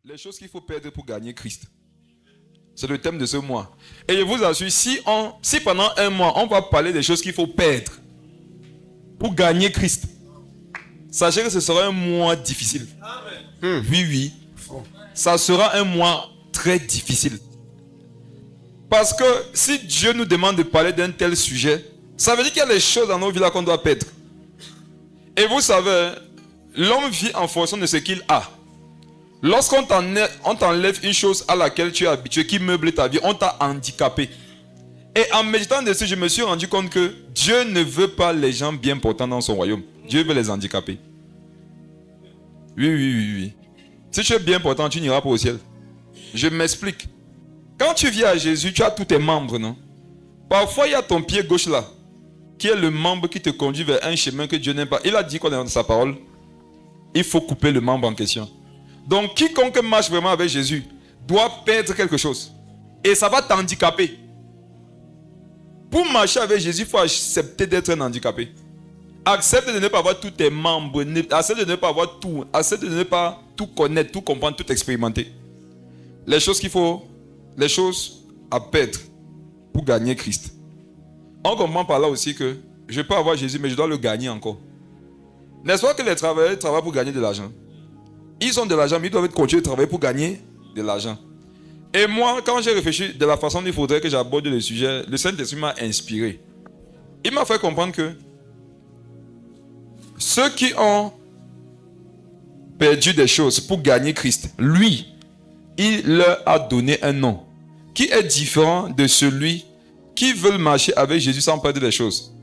Les choses qu'il faut perdre pour gagner Christ. C'est le thème de ce mois. Et je vous assure, si pendant un mois, on va parler des choses qu'il faut perdre pour gagner Christ, sachez que ce sera un mois difficile. Oui. Ça sera un mois très difficile. Parce que si Dieu nous demande de parler d'un tel sujet, ça veut dire qu'il y a des choses dans nos vies là qu'on doit perdre. Et vous savez, l'homme vit en fonction de ce qu'il a. Lorsqu'on t'enlève une chose à laquelle tu es habitué, qui meuble ta vie, on t'a handicapé. Et en méditant dessus, je me suis rendu compte que Dieu ne veut pas les gens bien portants dans son royaume. Dieu veut les handicaper. Oui. Si tu es bien portant, tu n'iras pas au ciel. Je m'explique. Quand tu viens à Jésus, tu as tous tes membres, non? Parfois, il y a ton pied gauche là, qui est le membre qui te conduit vers un chemin que Dieu n'aime pas. Il a dit quoi dans sa parole? Il faut couper le membre en question. Donc, quiconque marche vraiment avec Jésus doit perdre quelque chose. Et ça va t'handicaper. Pour marcher avec Jésus, il faut accepter d'être un handicapé. Accepte de ne pas avoir tous tes membres. Accepte de ne pas avoir tout. Accepte de ne pas tout connaître, tout comprendre, tout expérimenter. Les choses à perdre pour gagner Christ. On comprend par là aussi que je peux avoir Jésus, mais je dois le gagner encore. N'est-ce pas que les travailleurs travaillent pour gagner de l'argent? Ils ont de l'argent, mais ils doivent continuer de travailler pour gagner de l'argent. Et moi, quand j'ai réfléchi de la façon dont il faudrait que j'aborde le sujet, le Saint-Esprit m'a inspiré. Il m'a fait comprendre que ceux qui ont perdu des choses pour gagner Christ, lui, il leur a donné un nom qui est différent de celui qui veut marcher avec Jésus sans perdre des choses.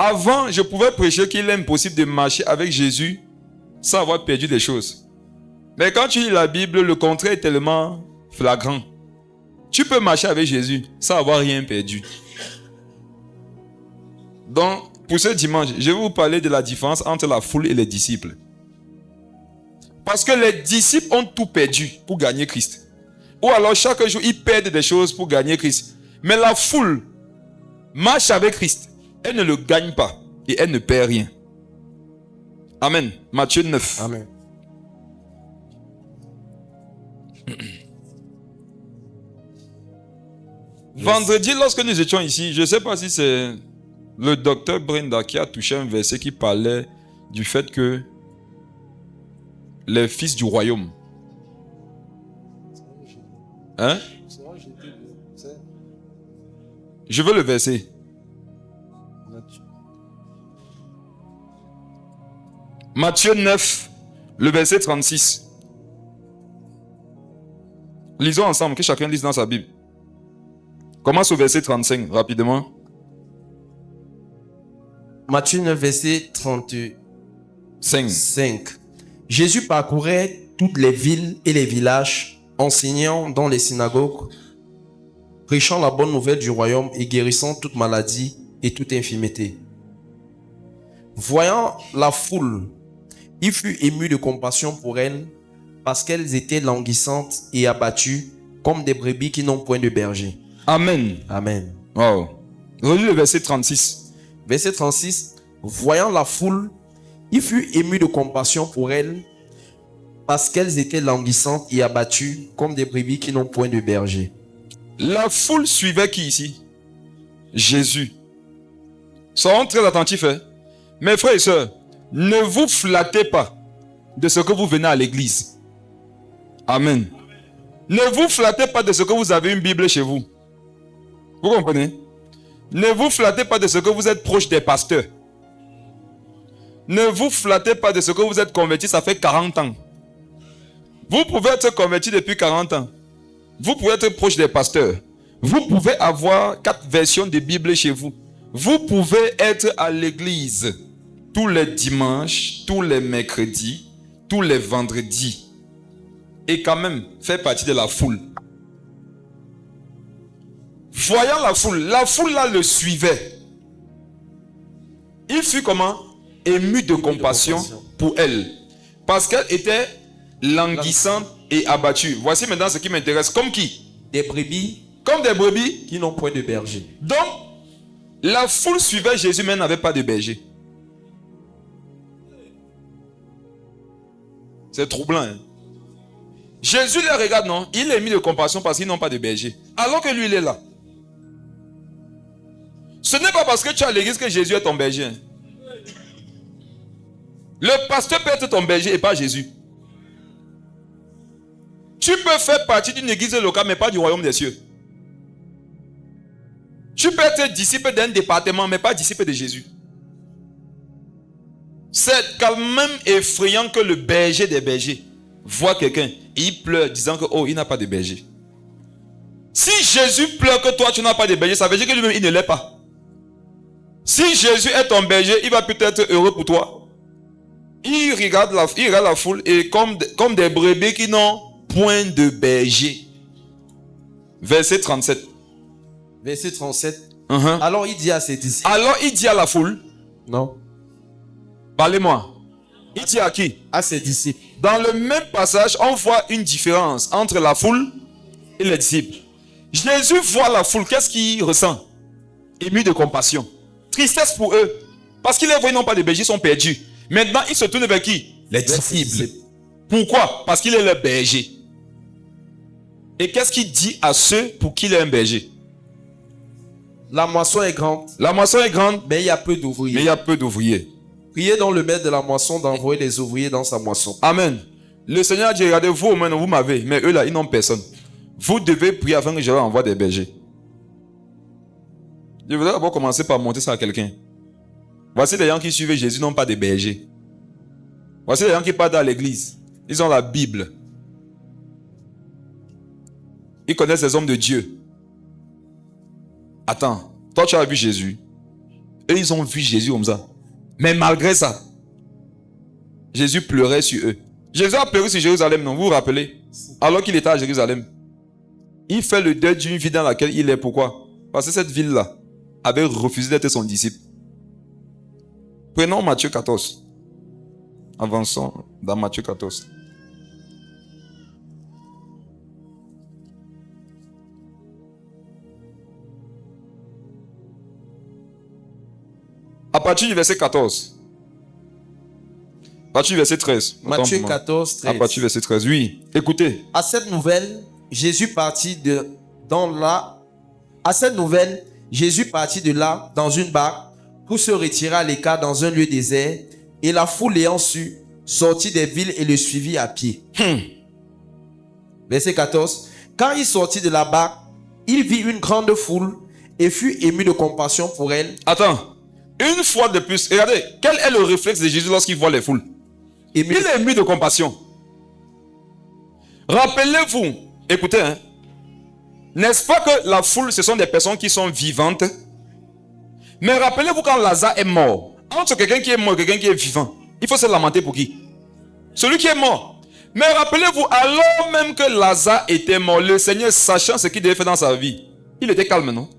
Avant, je pouvais prêcher qu'il est impossible de marcher avec Jésus sans avoir perdu des choses. Mais quand tu lis la Bible, le contraire est tellement flagrant. Tu peux marcher avec Jésus sans avoir rien perdu. Donc, pour ce dimanche, je vais vous parler de la différence entre la foule et les disciples. Parce que les disciples ont tout perdu pour gagner Christ. Ou alors chaque jour, ils perdent des choses pour gagner Christ. Mais la foule marche avec Christ. Elle ne le gagne pas et elle ne perd rien. Amen. Matthieu 9. Amen. Vendredi, lorsque nous étions ici, je ne sais pas si c'est le docteur Brenda qui a touché un verset qui parlait du fait que les fils du royaume. Hein? Je veux le verset. Matthieu 9, le verset 36. Lisons ensemble, que chacun lise dans sa Bible. Commence au verset 35, rapidement. Matthieu 9, verset 35. Jésus parcourait toutes les villes et les villages, enseignant dans les synagogues, prêchant la bonne nouvelle du royaume et guérissant toute maladie et toute infirmité. Voyant la foule, il fut ému de compassion pour elles, parce qu'elles étaient languissantes et abattues, comme des brebis qui n'ont point de berger. Amen. Amen. Wow. Relis le verset 36. Verset 36. Voyant la foule, il fut ému de compassion pour elles, parce qu'elles étaient languissantes et abattues, comme des brebis qui n'ont point de berger. La foule suivait qui ici? Jésus. Soyons très attentifs. Mes frères et sœurs, ne vous flattez pas de ce que vous venez à l'église. Amen. Ne vous flattez pas de ce que vous avez une Bible chez vous. Vous comprenez? Ne vous flattez pas de ce que vous êtes proche des pasteurs. Ne vous flattez pas de ce que vous êtes converti, ça fait 40 ans. Vous pouvez être converti depuis 40 ans. Vous pouvez être proche des pasteurs. Vous pouvez avoir 4 versions de Bible chez vous. Vous pouvez être à l'église tous les dimanches, tous les mercredis, tous les vendredis. Et quand même faire partie de la foule. Voyant la foule là le suivait. Il fut comment? Ému de compassion pour elle. Parce qu'elle était languissante et abattue. Voici maintenant ce qui m'intéresse. Comme qui? Des brebis. Comme des brebis qui n'ont point de berger. Donc, la foule suivait Jésus, mais n'avait pas de berger. C'est troublant. Hein? Jésus les regarde, non? Il est ému de compassion parce qu'ils n'ont pas de berger. Alors que lui, il est là. Ce n'est pas parce que tu es à l'église que Jésus est ton berger. Le pasteur peut être ton berger et pas Jésus. Tu peux faire partie d'une église locale, mais pas du royaume des cieux. Tu peux être disciple d'un département, mais pas disciple de Jésus. C'est quand même effrayant que le berger des bergers voit quelqu'un et il pleure disant que oh, il n'a pas de berger. Si Jésus pleure que toi tu n'as pas de berger, ça veut dire que lui-même il ne l'est pas. Si Jésus est ton berger, il va peut-être être heureux pour toi. Il regarde la foule et comme des brebis qui n'ont point de berger. Verset 37. Verset 37. Uh-huh. Alors il dit à ses disciples. Alors il dit à la foule. Non. Parlez-moi. Il dit à qui? À ses disciples. Dans le même passage, on voit une différence entre la foule et les disciples. Jésus voit la foule. Qu'est-ce qu'il ressent? Ému de compassion. Tristesse pour eux. Parce qu'ils les voient, ils n'ont pas de berger, ils sont perdus. Maintenant, il se tourne vers qui? Les disciples. Pourquoi? Parce qu'il est le berger. Et qu'est-ce qu'il dit à ceux pour qui il est un berger? La moisson est grande. La moisson est grande, mais il y a peu d'ouvriers. Mais il y a peu d'ouvriers. Priez donc le maître de la moisson d'envoyer les ouvriers dans sa moisson. Amen. Le Seigneur a dit, regardez, vous, vous m'avez, mais eux là, ils n'ont personne. Vous devez prier afin que je leur envoie des bergers. Je voudrais d'abord commencer par montrer ça à quelqu'un. Voici les gens qui suivent Jésus n'ont pas de bergers. Voici les gens qui partent dans l'église. Ils ont la Bible. Ils connaissent les hommes de Dieu. Attends, toi tu as vu Jésus. Eux ils ont vu Jésus comme ça. Mais malgré ça, Jésus pleurait sur eux. Jésus a pleuré sur Jérusalem, non? Vous vous rappelez? Alors qu'il était à Jérusalem. Il fait le deuil d'une vie dans laquelle il est. Pourquoi? Parce que cette ville-là avait refusé d'être son disciple. Prenons Matthieu 14. Avançons dans Matthieu 14. À partir du verset 14. À partir du verset 13. Matthieu 14, 13. À partir du verset 13, oui. Écoutez. À cette nouvelle, Jésus partit de là dans une barque pour se retirer à l'écart dans un lieu désert, et la foule ayant su, sortit des villes et le suivit à pied. Verset 14. Quand il sortit de la barque, il vit une grande foule et fut ému de compassion pour elle. Attends. Une fois de plus, regardez, quel est le réflexe de Jésus lorsqu'il voit les foules? Il est ému de compassion. Rappelez-vous, écoutez, hein, n'est-ce pas que la foule, ce sont des personnes qui sont vivantes? Mais rappelez-vous quand Lazare est mort. Entre quelqu'un qui est mort et quelqu'un qui est vivant, il faut se lamenter pour qui? Celui qui est mort. Mais rappelez-vous, alors même que Lazare était mort, le Seigneur, sachant ce qu'il devait faire dans sa vie, il était calme, non?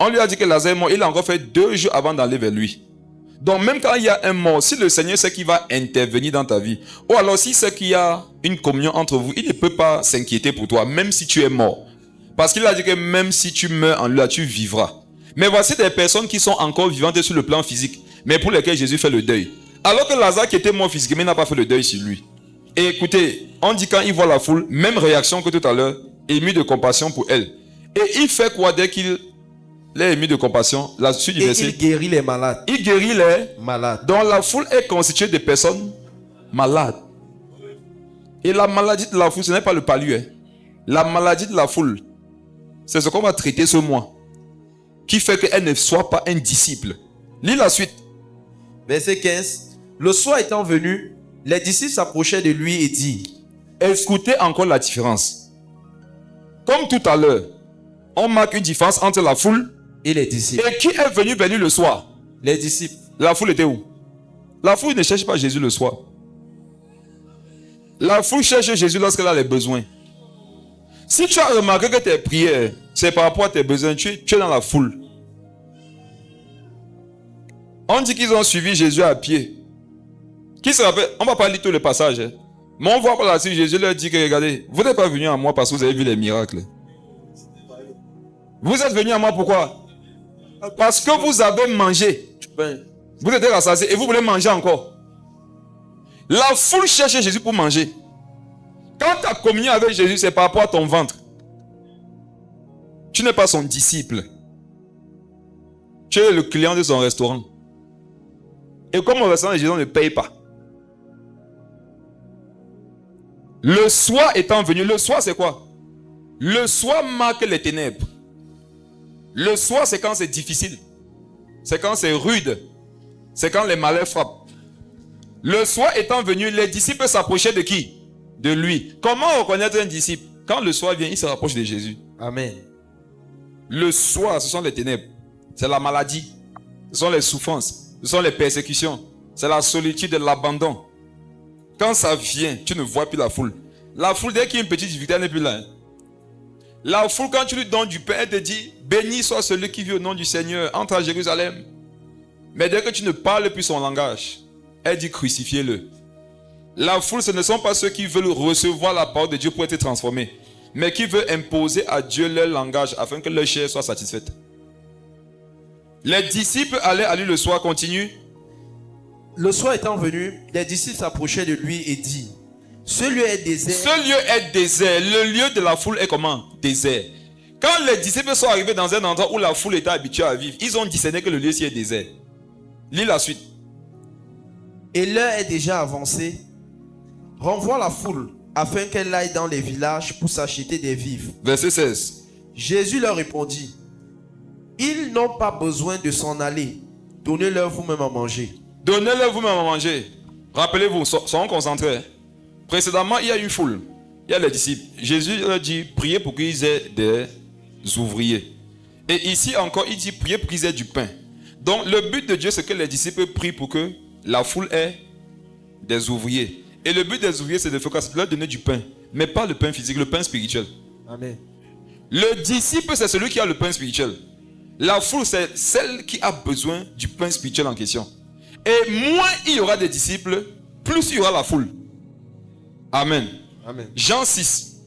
On lui a dit que Lazare est mort, il a encore fait 2 jours avant d'aller vers lui. Donc même quand il y a un mort, si le Seigneur sait qu'il va intervenir dans ta vie, ou alors s'il sait qu'il y a une communion entre vous, il ne peut pas s'inquiéter pour toi, même si tu es mort. Parce qu'il a dit que même si tu meurs en lui, tu vivras. Mais voici des personnes qui sont encore vivantes sur le plan physique, mais pour lesquelles Jésus fait le deuil. Alors que Lazare qui était mort physiquement, n'a pas fait le deuil sur lui. Et écoutez, on dit quand il voit la foule, même réaction que tout à l'heure, ému de compassion pour elle. Et il fait quoi dès qu'il est ému de compassion? La suite du verset. Il guérit les malades. Il guérit les malades. Donc la foule est constituée de personnes malades. Et la maladie de la foule, ce n'est pas le palu. Hein. La maladie de la foule, c'est ce qu'on va traiter ce mois. Qui fait qu'elle ne soit pas un disciple. Lis la suite. Verset 15. Le soir étant venu, les disciples s'approchaient de lui et dirent. Écoutez encore la différence. Comme tout à l'heure, on marque une différence entre la foule et les disciples. Et qui est venu vers lui le soir? Les disciples. La foule était où? La foule ne cherche pas Jésus le soir. La foule cherche Jésus lorsqu'elle a les besoins. Si tu as remarqué que tes prières, c'est par rapport à tes besoins, tu es dans la foule. On dit qu'ils ont suivi Jésus à pied. Qui se rappelle? On ne va pas lire tout le passage. Hein. Mais on voit par la suite, Jésus leur dit que regardez, vous n'êtes pas venus à moi parce que vous avez vu les miracles. Vous êtes venus à moi pourquoi? Parce que vous avez mangé. Vous êtes rassasiés et vous voulez manger encore. La foule cherche Jésus pour manger. Quand tu as communié avec Jésus, c'est par rapport à ton ventre. Tu n'es pas son disciple. Tu es le client de son restaurant. Et comme au restaurant, les gens ne payent pas. Le soi étant venu, le soi c'est quoi? Le soi marque les ténèbres. Le soi c'est quand c'est difficile. C'est quand c'est rude. C'est quand les malheurs frappent. Le soi étant venu, les disciples s'approchaient de qui? De lui. Comment reconnaître un disciple? Quand le soi vient, il se rapproche de Jésus. Amen. Le soi, ce sont les ténèbres. C'est la maladie. Ce sont les souffrances. Ce sont les persécutions. C'est la solitude et l'abandon. Quand ça vient, tu ne vois plus la foule. La foule, dès qu'il y a une petite difficulté, elle n'est plus là. Hein. La foule, quand tu lui donnes du pain, elle te dit, béni soit celui qui vit au nom du Seigneur, entre à Jérusalem. Mais dès que tu ne parles plus son langage, elle dit, crucifiez-le. La foule, ce ne sont pas ceux qui veulent recevoir la parole de Dieu pour être transformés, mais qui veulent imposer à Dieu leur langage afin que leur chair soit satisfaite. Les disciples allaient à lui le soir, continue. Le soir étant venu, les disciples s'approchaient de lui et dit, ce lieu est désert. Ce lieu est désert. Le lieu de la foule est comment? Désert. Quand les disciples sont arrivés dans un endroit où la foule était habituée à vivre, ils ont discerné que le lieu-ci est désert. Lis la suite. Et l'heure est déjà avancée. Renvoie la foule afin qu'elle aille dans les villages pour s'acheter des vivres. Verset 16. Jésus leur répondit, ils n'ont pas besoin de s'en aller. Donnez-leur vous-même à manger. Donnez-leur vous-même à manger. Rappelez-vous, soyons concentrés. Précédemment, il y a une foule. Il y a les disciples. Jésus leur dit, priez pour qu'ils aient des ouvriers. Et ici encore, il dit, priez pour qu'ils aient du pain. Donc, le but de Dieu, c'est que les disciples prient pour que la foule ait des ouvriers. Et le but des ouvriers, c'est de leur donner du pain. Mais pas le pain physique, le pain spirituel. Amen. Le disciple, c'est celui qui a le pain spirituel. La foule, c'est celle qui a besoin du pain spirituel en question. Et moins il y aura des disciples, plus il y aura la foule. Amen. Amen. Jean 6.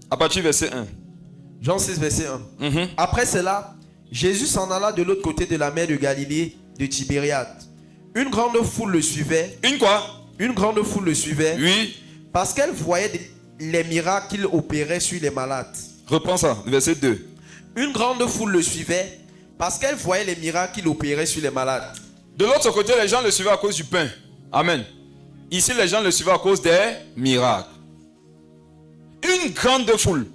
À partir du verset 1. Jean 6, verset 1. Après cela, Jésus s'en alla de l'autre côté de la mer de Galilée, de Tibériade. Une grande foule le suivait. Une quoi? Une grande foule le suivait. Oui. Parce qu'elle voyait les miracles qu'il opérait sur les malades. Reprends ça, verset 2. Une grande foule le suivait parce qu'elle voyait les miracles qu'il opérait sur les malades. De l'autre côté, les gens le suivaient à cause du pain. Amen. Ici, les gens le suivaient à cause des miracles. Une grande foule.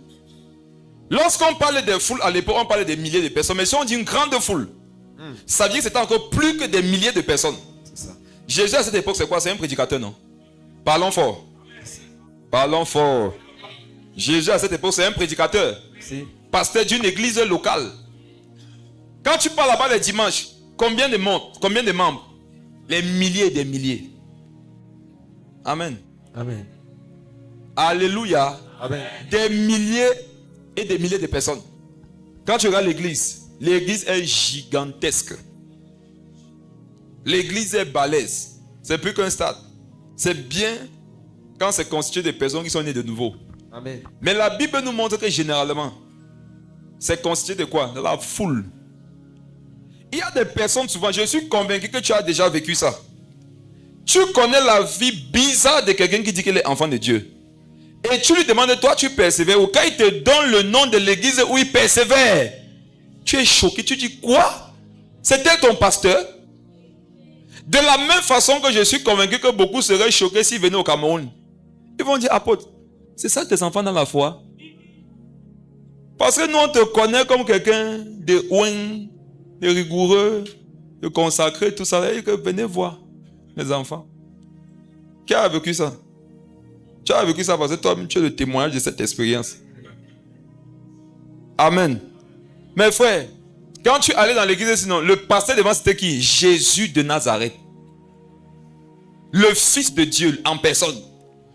Lorsqu'on parlait des foules à l'époque, on parlait des milliers de personnes. Mais si on dit une grande foule, ça veut dire que c'était encore plus que des milliers de personnes. C'est ça. Jésus à cette époque, c'est quoi? C'est un prédicateur, non? Parlons fort. Parlons fort. Jésus à cette époque, c'est un prédicateur. Si. Pasteur d'une église locale. Quand tu parles là-bas les dimanches, combien de membres? Les milliers et des milliers. Amen. Amen. Alléluia. Amen. Des milliers et des milliers de personnes. Quand tu regardes l'église est gigantesque. L'église est balèze. C'est plus qu'un stade. C'est bien quand c'est constitué de personnes qui sont nées de nouveau. Amen. Mais la Bible nous montre que généralement, c'est constitué de quoi? De la foule. Il y a des personnes souvent, je suis convaincu que tu as déjà vécu ça. Tu connais la vie bizarre de quelqu'un qui dit qu'il est enfant de Dieu. Et tu lui demandes, toi tu persévères. Ou quand il te donne le nom de l'église où il persévère, tu es choqué. Tu dis quoi? C'était ton pasteur? De la même façon que je suis convaincu que beaucoup seraient choqués s'ils venaient au Cameroun. Ils vont dire, apôtre, c'est ça tes enfants dans la foi? Parce que nous on te connaît comme quelqu'un de ouin, de rigoureux, de consacré, tout ça. Et que venez voir les enfants. Qui a vécu ça? Tu as vécu ça parce que toi tu es le témoignage de cette expérience. Amen. Mes frères, quand tu allais dans l'église, sinon, le pasteur devant c'était qui? Jésus de Nazareth. Le Fils de Dieu en personne.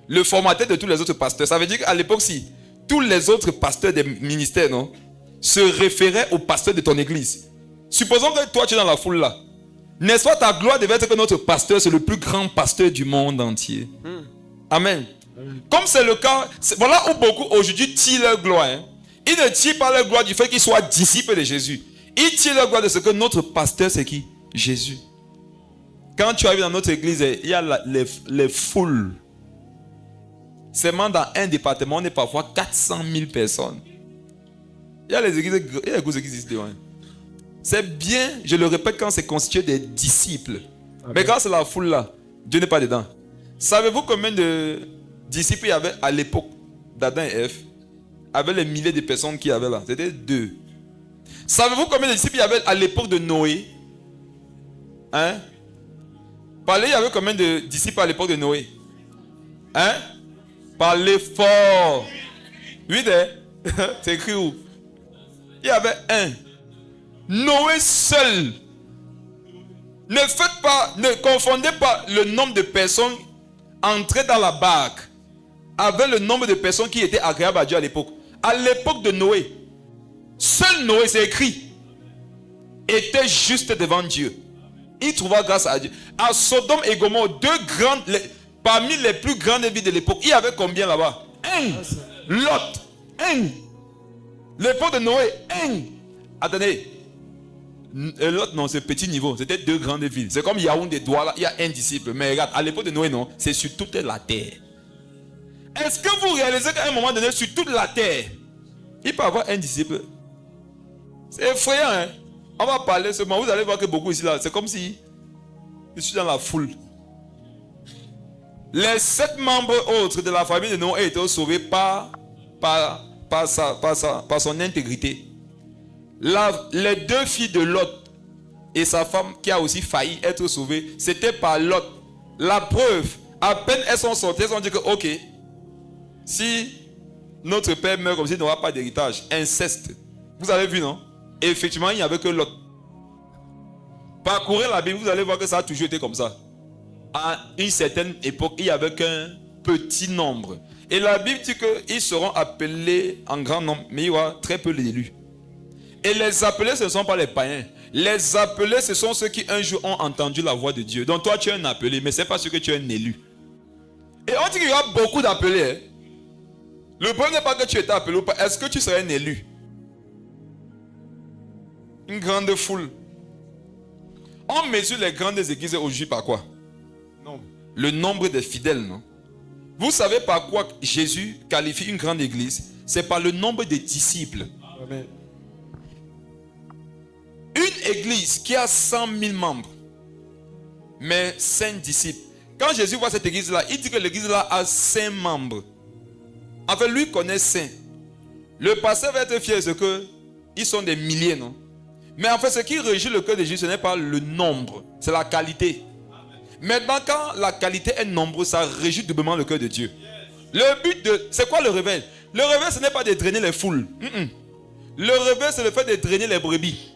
Le formateur de tous les autres pasteurs. Ça veut dire qu'à l'époque, si tous les autres pasteurs des ministères, non, se référaient au pasteur de ton église. Supposons que toi tu es dans la foule là. N'est-ce pas ta gloire devait être que notre pasteur c'est le plus grand pasteur du monde entier. Amen. Comme c'est le cas, voilà où beaucoup aujourd'hui tirent leur gloire. Ils ne tirent pas leur gloire du fait qu'ils soient disciples de Jésus. Ils tirent la gloire de ce que notre pasteur, c'est qui? Jésus. Quand tu arrives dans notre église, il y a les foules. Seulement dans un département, on est parfois 400 000 personnes. Il y a les églises, il y a les grosses églises ici. C'est bien, je le répète, quand c'est constitué des disciples. Okay. Mais quand c'est la foule là, Dieu n'est pas dedans. Savez-vous combien de disciples il y avait à l'époque d'Adam et Ève? Avec les milliers de personnes qu'il y avait là? C'était 2. Savez-vous combien de disciples il y avait à l'époque de Noé? Hein? Parlez, il y avait combien de disciples à l'époque de Noé? Hein? Parlez fort. 8, hein? C'est écrit où? Il y avait 1. Noé seul. Ne confondez pas le nombre de personnes entrées dans la barque avec le nombre de personnes qui étaient agréables à Dieu à l'époque. À l'époque de Noé, seul Noé, c'est écrit, était juste devant Dieu. Il trouva grâce à Dieu. À Sodome et Gomorrhe, parmi les plus grandes villes de l'époque, il y avait combien là-bas? 1. Lot. 1. L'époque de Noé. 1. Attendez. Lot, non, c'est petit niveau. C'était 2 grandes villes. C'est comme Yaoundé, Douala, il y a 1 disciple. Mais regarde, à l'époque de Noé, non, c'est sur toute la terre. Est-ce que vous réalisez qu'à un moment donné, sur toute la terre, il peut y avoir 1 disciple? C'est effrayant, hein? On va parler seulement. Vous allez voir que beaucoup ici, là, c'est comme si je suis dans la foule. Les 7 membres autres de la famille de Noé étaient sauvés par son intégrité. Les 2 filles de Lot et sa femme qui a aussi failli être sauvée, c'était par Lot. La preuve, à peine elles sont sorties, elles ont dit que ok, si notre père meurt comme ça, il n'aura pas d'héritage. Inceste. Vous avez vu, non? Et effectivement, il n'y avait que Lot. Parcourez la Bible, vous allez voir que ça a toujours été comme ça. À une certaine époque, il n'y avait qu'un petit nombre. Et la Bible dit qu'ils seront appelés en grand nombre, mais il y aura très peu d'élus. Et les appelés, ce ne sont pas les païens. Les appelés, ce sont ceux qui un jour ont entendu la voix de Dieu. Donc toi, tu es un appelé, mais ce n'est pas sûr que tu es un élu. Et on dit qu'il y aura beaucoup d'appelés. Hein? Le problème n'est pas que tu étais appelé ou pas. Est-ce que tu serais un élu? Une grande foule. On mesure les grandes églises aujourd'hui par quoi? Non. Le nombre des fidèles, non? Vous savez par quoi Jésus qualifie une grande église? C'est par le nombre de disciples. Amen. Une église qui a 100 000 membres, mais 5 disciples. Quand Jésus voit cette église-là, il dit que l'église-là a 5 membres. En fait, lui connaît 5. Le pasteur va être fier de ce qu'ils sont des milliers, non? Mais en fait, ce qui régit le cœur de Jésus, ce n'est pas le nombre, c'est la qualité. Maintenant, quand la qualité est nombreuse, ça régit doublement le cœur de Dieu. Le but c'est quoi le réveil? Le réveil, ce n'est pas de drainer les foules. Le réveil, c'est le fait de drainer les brebis.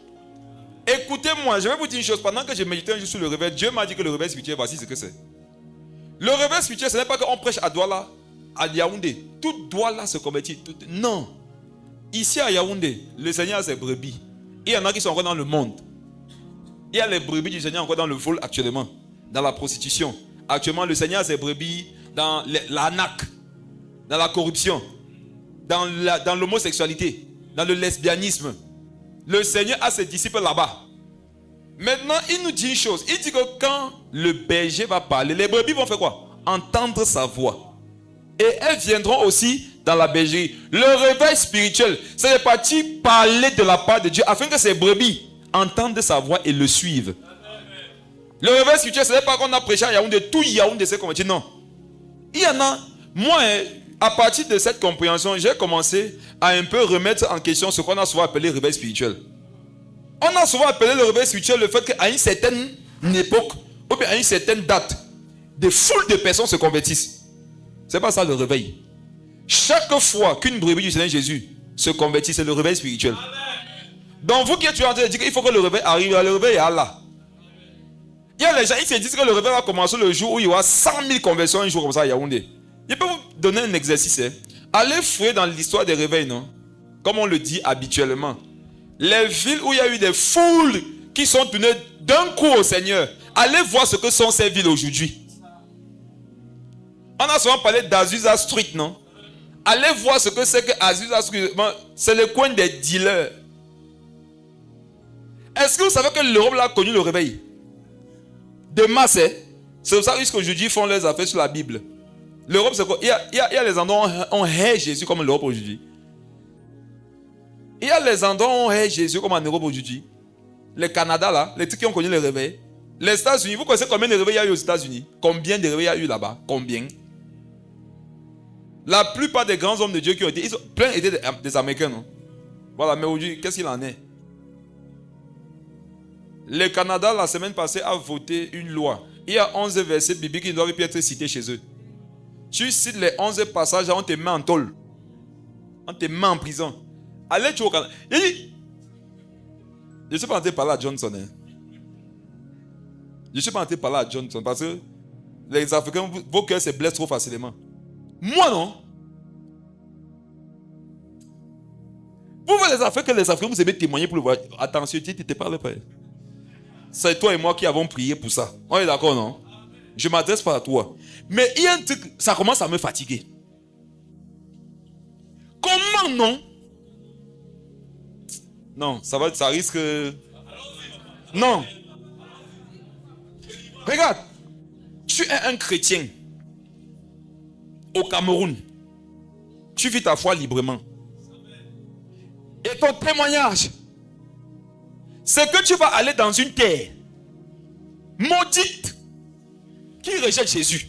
Écoutez-moi, je vais vous dire une chose. Pendant que je méditais un jour sur le réveil, Dieu m'a dit que le réveil spirituel, voici ce que c'est. Le réveil spirituel, ce n'est pas qu'on prêche à Douala, à Yaoundé. Tout Douala se convertit. Non. Ici à Yaoundé, le Seigneur a ses brebis. Il y en a qui sont encore dans le monde. Il y a les brebis du Seigneur encore dans le vol actuellement. Dans la prostitution. Actuellement, le Seigneur a ses brebis dans l'arnaque, dans la corruption, dans l'homosexualité, dans le lesbianisme. Le Seigneur a ses disciples là-bas. Maintenant, il nous dit une chose. Il dit que quand le berger va parler, les brebis vont faire quoi? Entendre sa voix. Et elles viendront aussi dans la bergerie. Le réveil spirituel, c'est de partir parler de la part de Dieu afin que ces brebis entendent sa voix et le suivent. Le réveil spirituel, ce n'est pas qu'on a prêché à Yaoundé, tout Yaoundé s'est converti. Non. Il y en a. Moi, à partir de cette compréhension, j'ai commencé à un peu remettre en question ce qu'on a souvent appelé réveil spirituel. On a souvent appelé le réveil spirituel le fait qu'à une certaine époque, ou bien à une certaine date, des foules de personnes se convertissent. C'est pas ça le réveil. Chaque fois qu'une brebis du Seigneur Jésus se convertit, c'est le réveil spirituel. Donc vous qui êtes en train de dire qu'il faut que le réveil arrive, le réveil est là. Il y a les gens, ils se disent que le réveil va commencer le jour où il y aura 100 000 conversions un jour comme ça à Yaoundé. Je peux vous donner un exercice. Allez fouiller dans l'histoire des réveils, non? Comme on le dit habituellement. Les villes où il y a eu des foules qui sont tournées d'un coup au Seigneur. Allez voir ce que sont ces villes aujourd'hui. On a souvent parlé d'Azusa Street, non? Allez voir ce que c'est que Azusa Street. C'est le coin des dealers. Est-ce que vous savez que l'Europe a connu le réveil de masse? C'est pour ça que jusqu'aujourd'hui ils font leurs affaires sur la Bible. L'Europe, c'est quoi? Il y a les endroits où on hait Jésus comme l'Europe aujourd'hui. Il y a les endroits où on hait Jésus comme en Europe aujourd'hui. Le Canada, là, les trucs qui ont connu le réveil. Les États-Unis, vous connaissez combien de réveils il y a eu aux États-Unis? Combien de réveils il y a eu là-bas? Combien? La plupart des grands hommes de Dieu qui ont été, plein étaient des Américains, non? Voilà, mais aujourd'hui, qu'est-ce qu'il en est? Le Canada, la semaine passée, a voté une loi. Il y a 11 versets bibliques qui ne doivent plus être cités chez eux. Tu cites les 11 passages, on te met en tôle. On te met en prison. Allez, tu au Canada. Je ne suis pas en train de parler à Johnson. Hein. Je ne suis pas en train de parler à Johnson parce que les Africains, vos cœurs se blessent trop facilement. Moi, non. Vous voyez les Africains, vous aimez témoigner pour le voir. Attention, tu ne te parles pas. C'est toi et moi qui avons prié pour ça. On est d'accord, non? Je ne m'adresse pas à toi. Mais il y a un truc, ça commence à me fatiguer. Comment non? Non, ça risque... Non. Regarde, tu es un chrétien au Cameroun. Tu vis ta foi librement. Et ton témoignage, c'est que tu vas aller dans une terre maudite qui rejette Jésus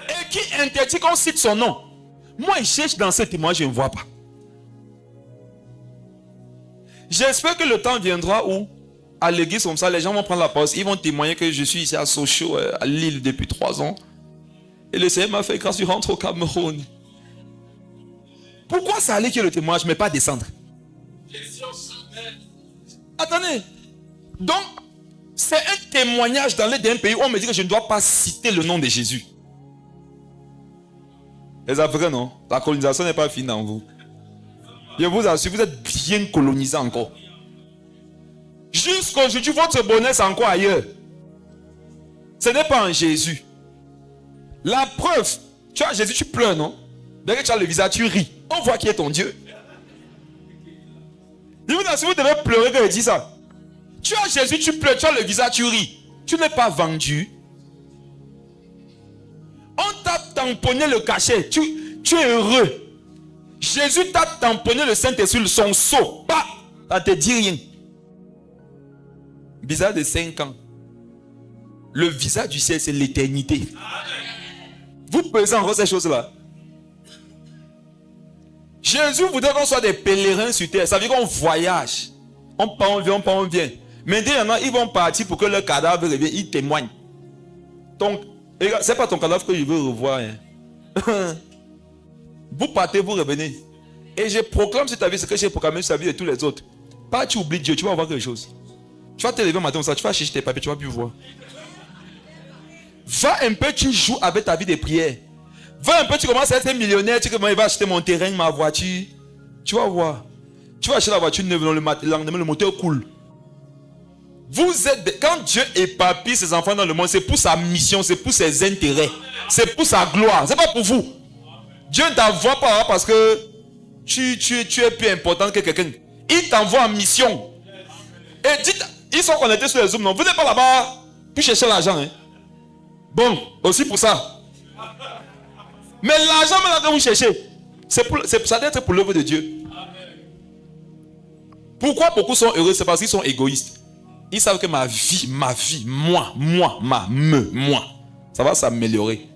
et qui interdit qu'on cite son nom. Moi, je cherche dans ce témoignage, je ne vois pas. J'espère que le temps viendra où, à l'église comme ça, les gens vont prendre la pause. Ils vont témoigner que je suis ici à Sochaux, à Lille, depuis 3 ans. Et le Seigneur m'a fait grâce, je rentre au Cameroun. Pourquoi ça allait que le témoignage, mais pas descendre? Attendez. Donc, c'est un témoignage dans l'aide d'un pays où on me dit que je ne dois pas citer le nom de Jésus. Les Africains, non. La colonisation n'est pas finie en vous. Je vous assure, vous êtes bien colonisés encore. Jusqu'aujourd'hui, votre bonheur, c'est encore ailleurs. Ce n'est pas en Jésus. La preuve, tu as Jésus, tu pleures, non? Dès que tu as le visage, tu ris. On voit qui est ton Dieu. Je vous assure, vous devez pleurer quand il dit ça. Tu as Jésus, tu pleures, tu as le visage, tu ris. Tu n'es pas vendu. On t'a tamponné le cachet. Tu es heureux. Jésus t'a tamponné le Saint-Esprit, son sceau. Bah, ça ne te dit rien. Visage de 5 ans. Le visage du ciel, c'est l'éternité. Vous pesez encore ces choses-là. Jésus voudrait qu'on soit des pèlerins sur terre. Ça veut dire qu'on voyage. On part, on vient, on part, on vient. Mais il y en a, ils vont partir pour que leur cadavre revienne. Ils témoignent. Donc, c'est pas ton cadavre que je veux revoir. Hein. Vous partez, vous revenez. Et je proclame sur ta vie ce que j'ai proclamé sur la vie de tous les autres. Pas tu oublies Dieu, tu vas voir quelque chose. Tu vas te lever un matin, tu vas chercher tes papiers, tu vas plus voir. Va un peu, tu joues avec ta vie de prière. Va un peu, tu commences à être millionnaire, tu commences à acheter mon terrain, ma voiture. Tu vas voir. Tu vas acheter la voiture neuve, le moteur coule. Vous êtes, quand Dieu éparpille ses enfants dans le monde, c'est pour sa mission, c'est pour ses intérêts, c'est pour sa gloire, c'est pas pour vous. Dieu ne t'envoie pas parce que tu es plus important que quelqu'un. Il t'envoie en mission. Et dites, ils sont connectés sur les Zoom, non? Vous n'êtes pas là-bas pour chercher l'argent. Hein? Bon, aussi pour ça. Mais l'argent que vous cherchez, ça doit être pour l'œuvre de Dieu. Pourquoi beaucoup sont heureux? C'est parce qu'ils sont égoïstes. Ils savent que ma vie, moi, ça va s'améliorer.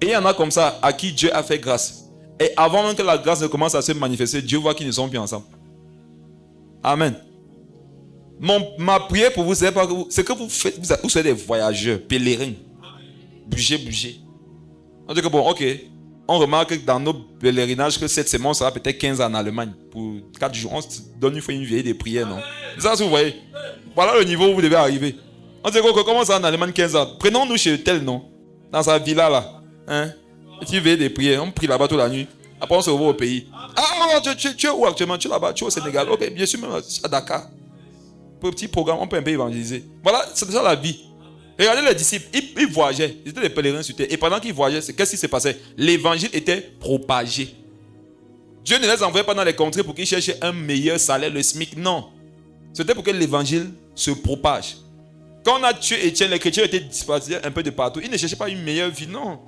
Et il y en a comme ça à qui Dieu a fait grâce. Et avant même que la grâce ne commence à se manifester, Dieu voit qu'ils ne sont plus ensemble. Amen. Ma prière pour vous, c'est que vous faites, vous soyez des voyageurs, pèlerins. Bougez. On dit que bon, ok. On remarque que dans nos pèlerinages, que cette semaine, ça va peut-être 15 ans en Allemagne. Pour 4 jours, on se donne une veillée de prière, non? Ça, vous voyez. Voilà le niveau où vous devez arriver. On dit que comment ça en Allemagne 15 ans? Prenons-nous chez tel, non? Dans sa villa là. Hein? Tu veilles de prière. On prie là-bas toute la nuit. Après, on se revoit au pays. Ah, tu es où actuellement? Tu es là-bas, tu es au Sénégal. Ok, bien sûr, même à Dakar. Pour un petit programme, on peut un peu évangéliser. Voilà, c'est ça la vie. Regardez les disciples, ils voyageaient. Ils étaient des pèlerins sur terre. Et pendant qu'ils voyageaient, qu'est-ce qui se passait? L'évangile était propagé. Dieu ne les envoyait pas dans les contrées pour qu'ils cherchent un meilleur salaire, le SMIC. Non. C'était pour que l'évangile se propage. Quand on a tué Étienne, les chrétiens étaient dispersés un peu de partout. Ils ne cherchaient pas une meilleure vie, non.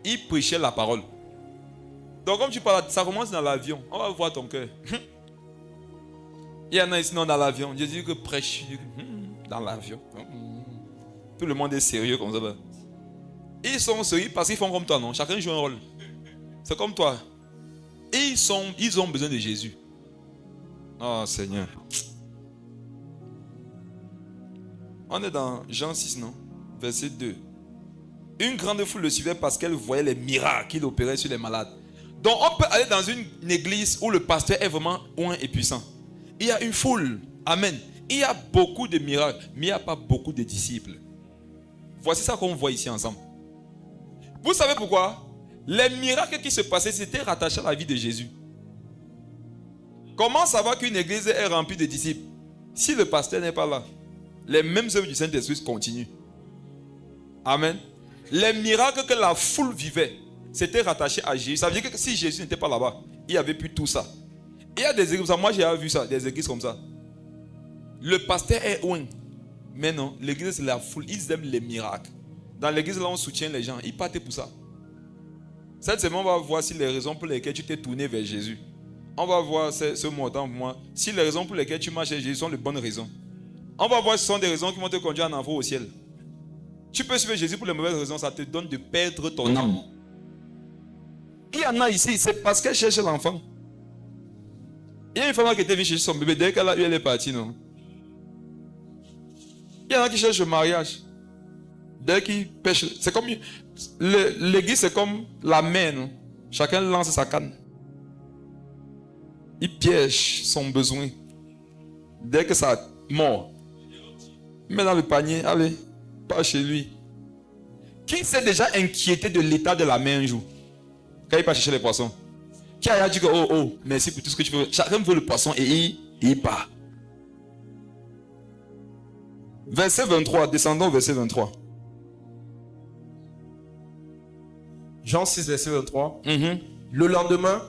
Ils prêchaient la parole. Donc comme tu parles, ça commence dans l'avion. On va voir ton cœur. Il y en a ici, non, dans l'avion. Jésus que prêche dans l'avion. Tout le monde est sérieux comme ça. Ils sont sérieux parce qu'ils font comme toi, non? Chacun joue un rôle. C'est comme toi. Et ils ont besoin de Jésus. Oh Seigneur. On est dans Jean 6, non? Verset 2. Une grande foule le suivait parce qu'elle voyait les miracles qu'il opérait sur les malades. Donc on peut aller dans une église où le pasteur est vraiment loin et puissant. Il y a une foule. Amen. Il y a beaucoup de miracles, mais il n'y a pas beaucoup de disciples. Voici ça qu'on voit ici ensemble. Vous savez pourquoi? Les miracles qui se passaient, c'était rattaché à la vie de Jésus. Comment savoir qu'une église est remplie de disciples? Si le pasteur n'est pas là, les mêmes œuvres du Saint-Esprit continuent. Amen. Les miracles que la foule vivait, c'était rattaché à Jésus. Ça veut dire que si Jésus n'était pas là-bas, il n'y avait plus tout ça. Il y a des églises, moi j'ai vu ça, des églises comme ça. Le pasteur est loin. Mais non, l'église c'est la foule, ils aiment les miracles. Dans l'église là on soutient les gens, ils partent pour ça. Cette semaine on va voir si les raisons pour lesquelles tu t'es tourné vers Jésus. On va voir ce montant pour moi. Si les raisons pour lesquelles tu marches chez Jésus sont les bonnes raisons. On va voir si ce sont des raisons qui vont te conduire en envoi au ciel. Tu peux suivre Jésus pour les mauvaises raisons, ça te donne de perdre ton âme. Il y en a ici, c'est parce qu'elle cherche l'enfant. Il y a une femme qui était venue chercher son bébé, dès qu'elle a eu, elle est partie, non? Il y en a qui cherchent le mariage. Dès qu'ils pêchent, c'est comme l'église, c'est comme la mer, non? Chacun lance sa canne. Il piège son besoin. Dès que ça mord, il met dans le panier, allez, pas chez lui. Qui s'est déjà inquiété de l'état de la mer un jour? Quand il part chercher les poissons. Qui a dit que oh, merci pour tout ce que tu veux. Chacun veut le poisson et il part. Verset 23, descendons au verset 23. Jean 6, verset 23. Le lendemain,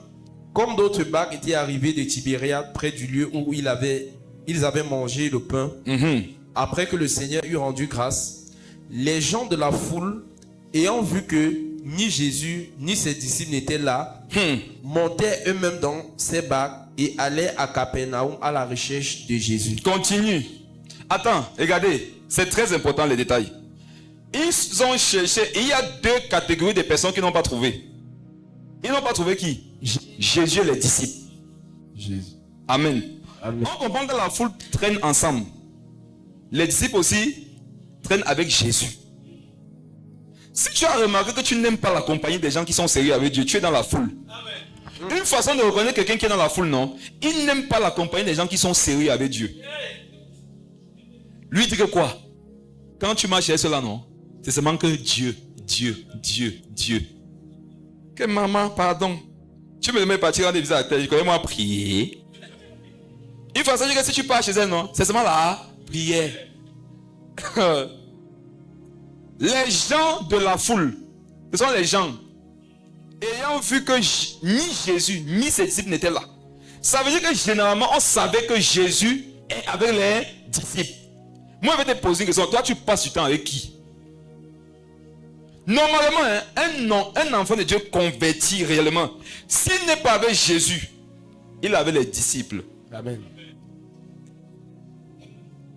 comme d'autres barques étaient arrivées de Tibériade près du lieu où ils avaient mangé le pain, après que le Seigneur eut rendu grâce, les gens de la foule, ayant vu que ni Jésus ni ses disciples n'étaient là, montaient eux-mêmes dans ces barques et allaient à Capernaum à la recherche de Jésus. Continue. Attends, regardez, c'est très important les détails. Ils ont cherché, et il y a deux catégories de personnes qui n'ont pas trouvé. Ils n'ont pas trouvé qui? Jésus et les disciples. Jésus. Amen. Amen. On comprend que la foule traîne ensemble. Les disciples aussi traînent avec Jésus. Si tu as remarqué que tu n'aimes pas la compagnie des gens qui sont sérieux avec Dieu, tu es dans la foule. Amen. Une façon de reconnaître quelqu'un qui est dans la foule, non? Il n'aime pas la compagnie des gens qui sont sérieux avec Dieu. Lui dit que quoi? Quand tu marches chez cela, non? C'est seulement que Dieu. Que maman, pardon. Tu me demandais de partir rendre visite à terre, je connais moi prier. Il faut savoir que si tu pars chez elle, non? C'est seulement la prière. Les gens de la foule, ce sont les gens ayant vu que ni Jésus ni ses disciples n'étaient là. Ça veut dire que généralement on savait que Jésus est avec les disciples. Moi je vais te poser une question, toi tu passes du temps avec qui? Normalement, un enfant de Dieu converti réellement, s'il n'est pas avec Jésus, il est avec les disciples. Amen.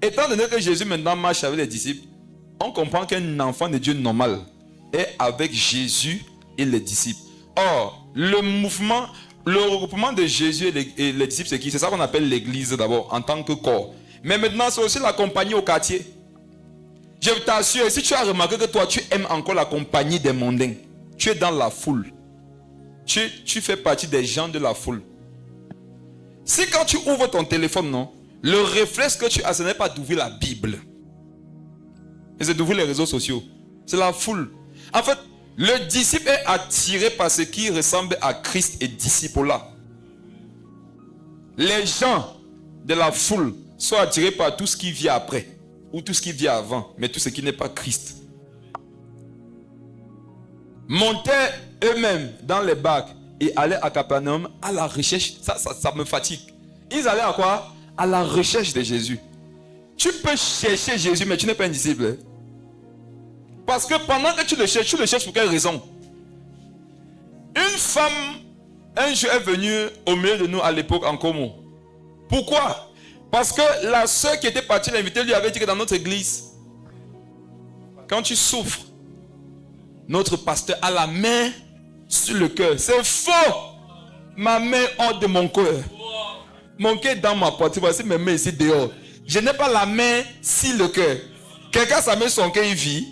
Étant donné que Jésus maintenant marche avec les disciples, on comprend qu'un enfant de Dieu normal est avec Jésus et les disciples. Or, le regroupement de Jésus et les disciples, c'est qui? C'est ça qu'on appelle l'église d'abord, en tant que corps. Mais maintenant, c'est aussi la compagnie au quartier. Je t'assure, si tu as remarqué que toi, tu aimes encore la compagnie des mondains, tu es dans la foule. Tu fais partie des gens de la foule. Si quand tu ouvres ton téléphone, non, le réflexe que tu as, ce n'est pas d'ouvrir la Bible. Et c'est d'ouvrir les réseaux sociaux. C'est la foule. En fait, le disciple est attiré par ce qui ressemble à Christ et disciple-là. Les gens de la foule sont attirés par tout ce qui vient après. Ou tout ce qui vient avant. Mais tout ce qui n'est pas Christ. Montaient eux-mêmes dans les barques et allaient à Capernaum à la recherche. Ça me fatigue. Ils allaient à quoi? à la recherche de Jésus. Tu peux chercher Jésus, mais tu n'es pas un disciple. Parce que pendant que tu le cherches pour quelle raison? Une femme, un jour est venue au milieu de nous à l'époque en Como. Pourquoi? Parce que la soeur qui était partie l'inviter lui avait dit que dans notre église, quand tu souffres, notre pasteur a la main sur le cœur. C'est faux! Ma main hors de mon cœur. Mon cœur est dans ma poitrine. Voici mes mains ici dehors. Je n'ai pas la main sur le cœur. Quelqu'un sa main sur son cœur, il vit.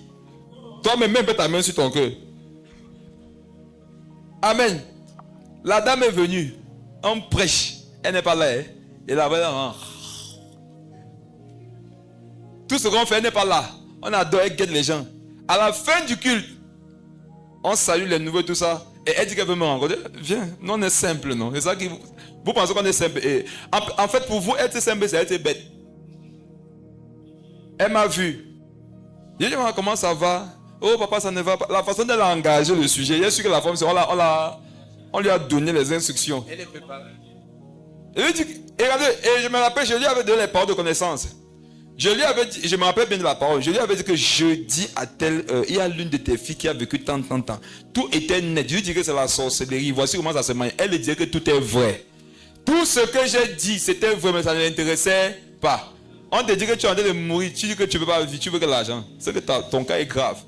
Toi, même pas ta main sur ton cœur. Amen. La dame est venue. On prêche. Elle n'est pas là. Hein? Elle avait là. Tout ce qu'on fait, elle n'est pas là. On adore, elle guette les gens. À la fin du culte, on salue les nouveaux, tout ça. Et elle dit qu'elle veut me rencontrer. Viens, non, on est simple, non. C'est ça qui vous pensez qu'on est simple. Et en fait, pour vous, être simple, c'est être bête. Elle m'a vu. J'ai dit, comment ça va? Oh, papa, ça ne va pas. La façon dont elle a engagé le sujet, je suis que la femme, on lui a donné les instructions. Elle est préparée. Et regardez, et je me rappelle, je lui avais donné les paroles de connaissance. Je lui avais dit, je me rappelle bien de la parole, je lui avais dit que jeudi à tel heure, il y a l'une de tes filles qui a vécu tant. Tout était net. Je lui dis que c'est la sorcellerie. Voici comment ça se mange. Elle disait que tout est vrai. Tout ce que j'ai dit, c'était vrai, mais ça ne l'intéressait pas. On te dit que tu es en train de mourir, tu dis que tu ne veux pas vivre, tu veux que l'argent. C'est que ton cas est grave.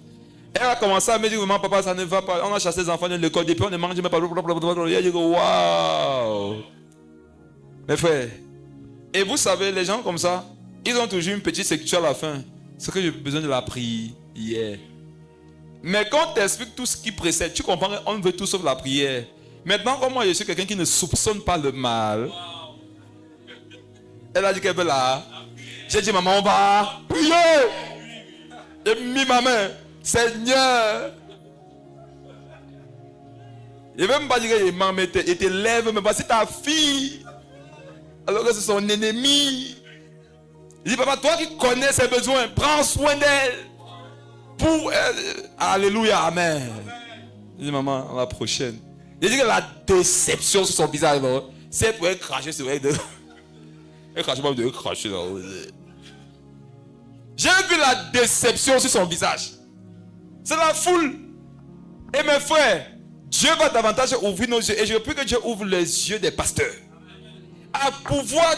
Elle a commencé à me dire, maman, papa, ça ne va pas. On a chassé les enfants de l'école, depuis on ne mange même pas. Elle a dit, waouh. Mes frères, et vous savez, les gens comme ça, ils ont toujours une petite sécurité à la fin. C'est que j'ai besoin de la prière. Mais quand on t'explique tout ce qui précède, tu comprends qu'on veut tout sauf la prière. Maintenant, comme moi, je suis quelqu'un qui ne soupçonne pas le mal. Elle a dit qu'elle veut là. J'ai dit, maman, on va prier. J'ai mis ma main. Seigneur. Il ne veut même pas dire qu'il m'a mis, il te lève, mais c'est ta fille. Alors que c'est son ennemi. Il dit, papa, toi qui connais ses besoins, prends soin d'elle. Pour elle. Alléluia, amen. Il dit, maman, la prochaine. Il dit que la déception sur son visage, c'est pour elle cracher sur elle. Elle crache pas de cracher. J'ai vu la déception sur son visage. C'est la foule. Et mes frères, Dieu va davantage ouvrir nos yeux. Et je prie que Dieu ouvre les yeux des pasteurs. À pouvoir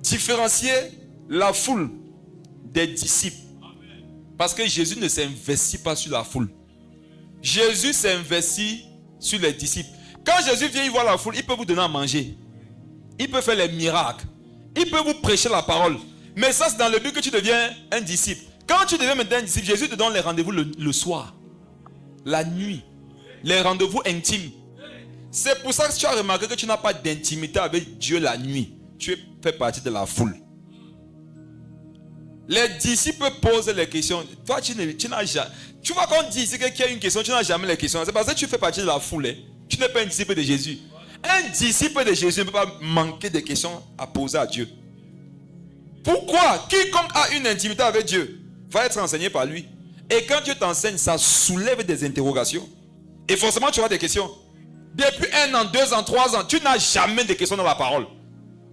différencier la foule des disciples. Parce que Jésus ne s'investit pas sur la foule. Jésus s'investit sur les disciples. Quand Jésus vient, il voit la foule, il peut vous donner à manger. Il peut faire les miracles. Il peut vous prêcher la parole. Mais ça, c'est dans le but que tu deviens un disciple. Quand tu deviens maintenant un disciple, Jésus te donne les rendez-vous le soir, la nuit, les rendez-vous intimes. C'est pour ça que tu as remarqué que tu n'as pas d'intimité avec Dieu la nuit. Tu fais partie de la foule. Les disciples posent les questions. Toi, tu n'as jamais. Tu vois qu'on dit ici qu'il y a une question, tu n'as jamais les questions. C'est parce que tu fais partie de la foule. Hein. Tu n'es pas un disciple de Jésus. Un disciple de Jésus ne peut pas manquer de questions à poser à Dieu. Pourquoi? Quiconque a une intimité avec Dieu va être enseigné par lui. Et quand Dieu t'enseigne, ça soulève des interrogations. Et forcément, tu auras des questions. Depuis 1 an, 2 ans, 3 ans, tu n'as jamais de questions dans la parole.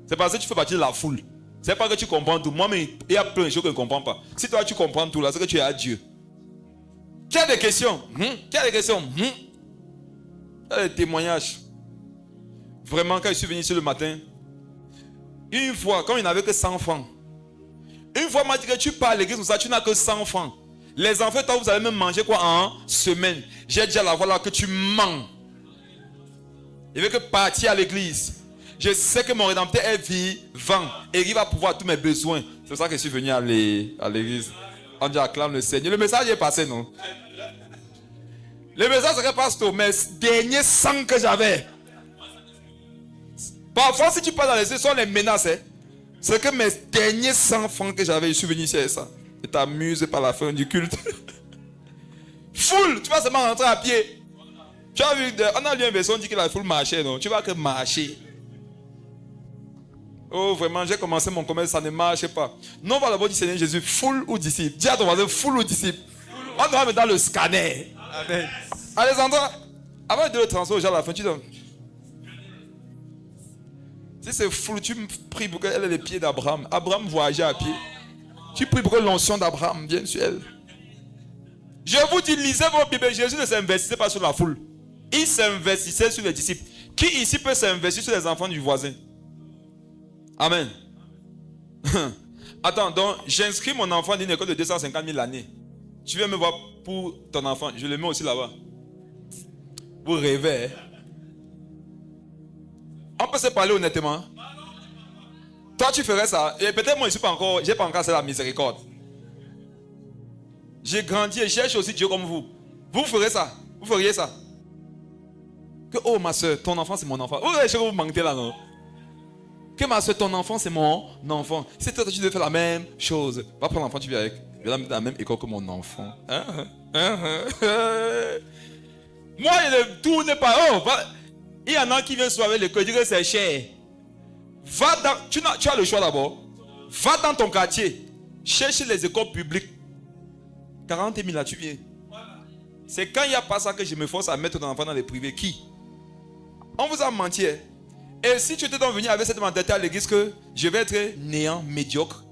C'est parce que tu fais partie de la foule. C'est pas que tu comprends tout. Moi-même, il y a plein de choses que je ne comprends pas. Si toi, tu comprends tout, là, c'est que tu es à Dieu. Qui a des questions? Qui a des questions? Il y a des témoignages. Vraiment, quand je suis venu ici le matin, une fois, quand il n'avait que 100 francs, une fois, on m'a dit que tu pars à l'église comme ça, tu n'as que 100 francs. Les enfants, toi, vous allez même manger quoi en semaine? J'ai dit à la voix là que tu mens. Il veut que partir à l'église. Je sais que mon Rédempteur est vivant et il va pouvoir tous mes besoins. C'est pour ça que je suis venu à l'église. On dit acclame le Seigneur. Le message est passé, non? Le message serait pasteur, mais dernier sang que j'avais. Parfois, si tu parles dans les yeux, ce sont les menaces. Hein? C'est que mes derniers 100 francs que j'avais, je suis venu ici avec ça. Et t'amuses par la fin du culte. Foule, tu vas seulement rentrer à pied. Tu as vu, on a lu une version qui dit que la foule marchait, non? Tu vas que marcher. Oh, vraiment, j'ai commencé mon commerce, ça ne marche pas. Non, on va d'abord dire Seigneur Jésus, foule ou disciple. Dis à ton voisin, foule ou disciple. On doit mettre dans le scanner. Amen. Alexandra, avant de le transfert aux gens à la fin, tu donnes. Si c'est fou, tu pries pour qu'elle ait les pieds d'Abraham. Abraham voyageait à pied. Tu pries pour que l'onction d'Abraham vienne sur elle. Je vous dis, lisez vos Bibles. Jésus ne s'investissait pas sur la foule. Il s'investissait sur les disciples. Qui ici peut s'investir sur les enfants du voisin? Amen. Attends, donc j'inscris mon enfant dans une école de 250 000 l'année. Tu viens me voir pour ton enfant. Je le mets aussi là-bas. Vous rêvez. Hein? On peut se parler honnêtement. Toi, tu ferais ça. Et peut-être moi, je n'ai pas encore assez la miséricorde. J'ai grandi et cherche aussi Dieu comme vous. Vous ferez ça. Vous feriez ça. Que, oh ma soeur, ton enfant c'est mon enfant. Oh, je vais vous manquer là, non? Que ma soeur, ton enfant c'est mon enfant. Si toi tu devais faire la même chose, va prendre l'enfant, tu viens avec. Je vais la mettre dans la même école que mon enfant. Moi, tout n'est pas. Oh, il y en a qui viennent soir avec l'école, disent que c'est cher. Va dans, tu as le choix d'abord. Va dans ton quartier. Cherche les écoles publiques. 40 000 là, tu viens. C'est quand il n'y a pas ça que je me force à mettre ton enfant dans les privés. Qui? On vous a menti. Et si tu étais donc venu avec cette mentalité à l'église que je vais être néant, médiocre,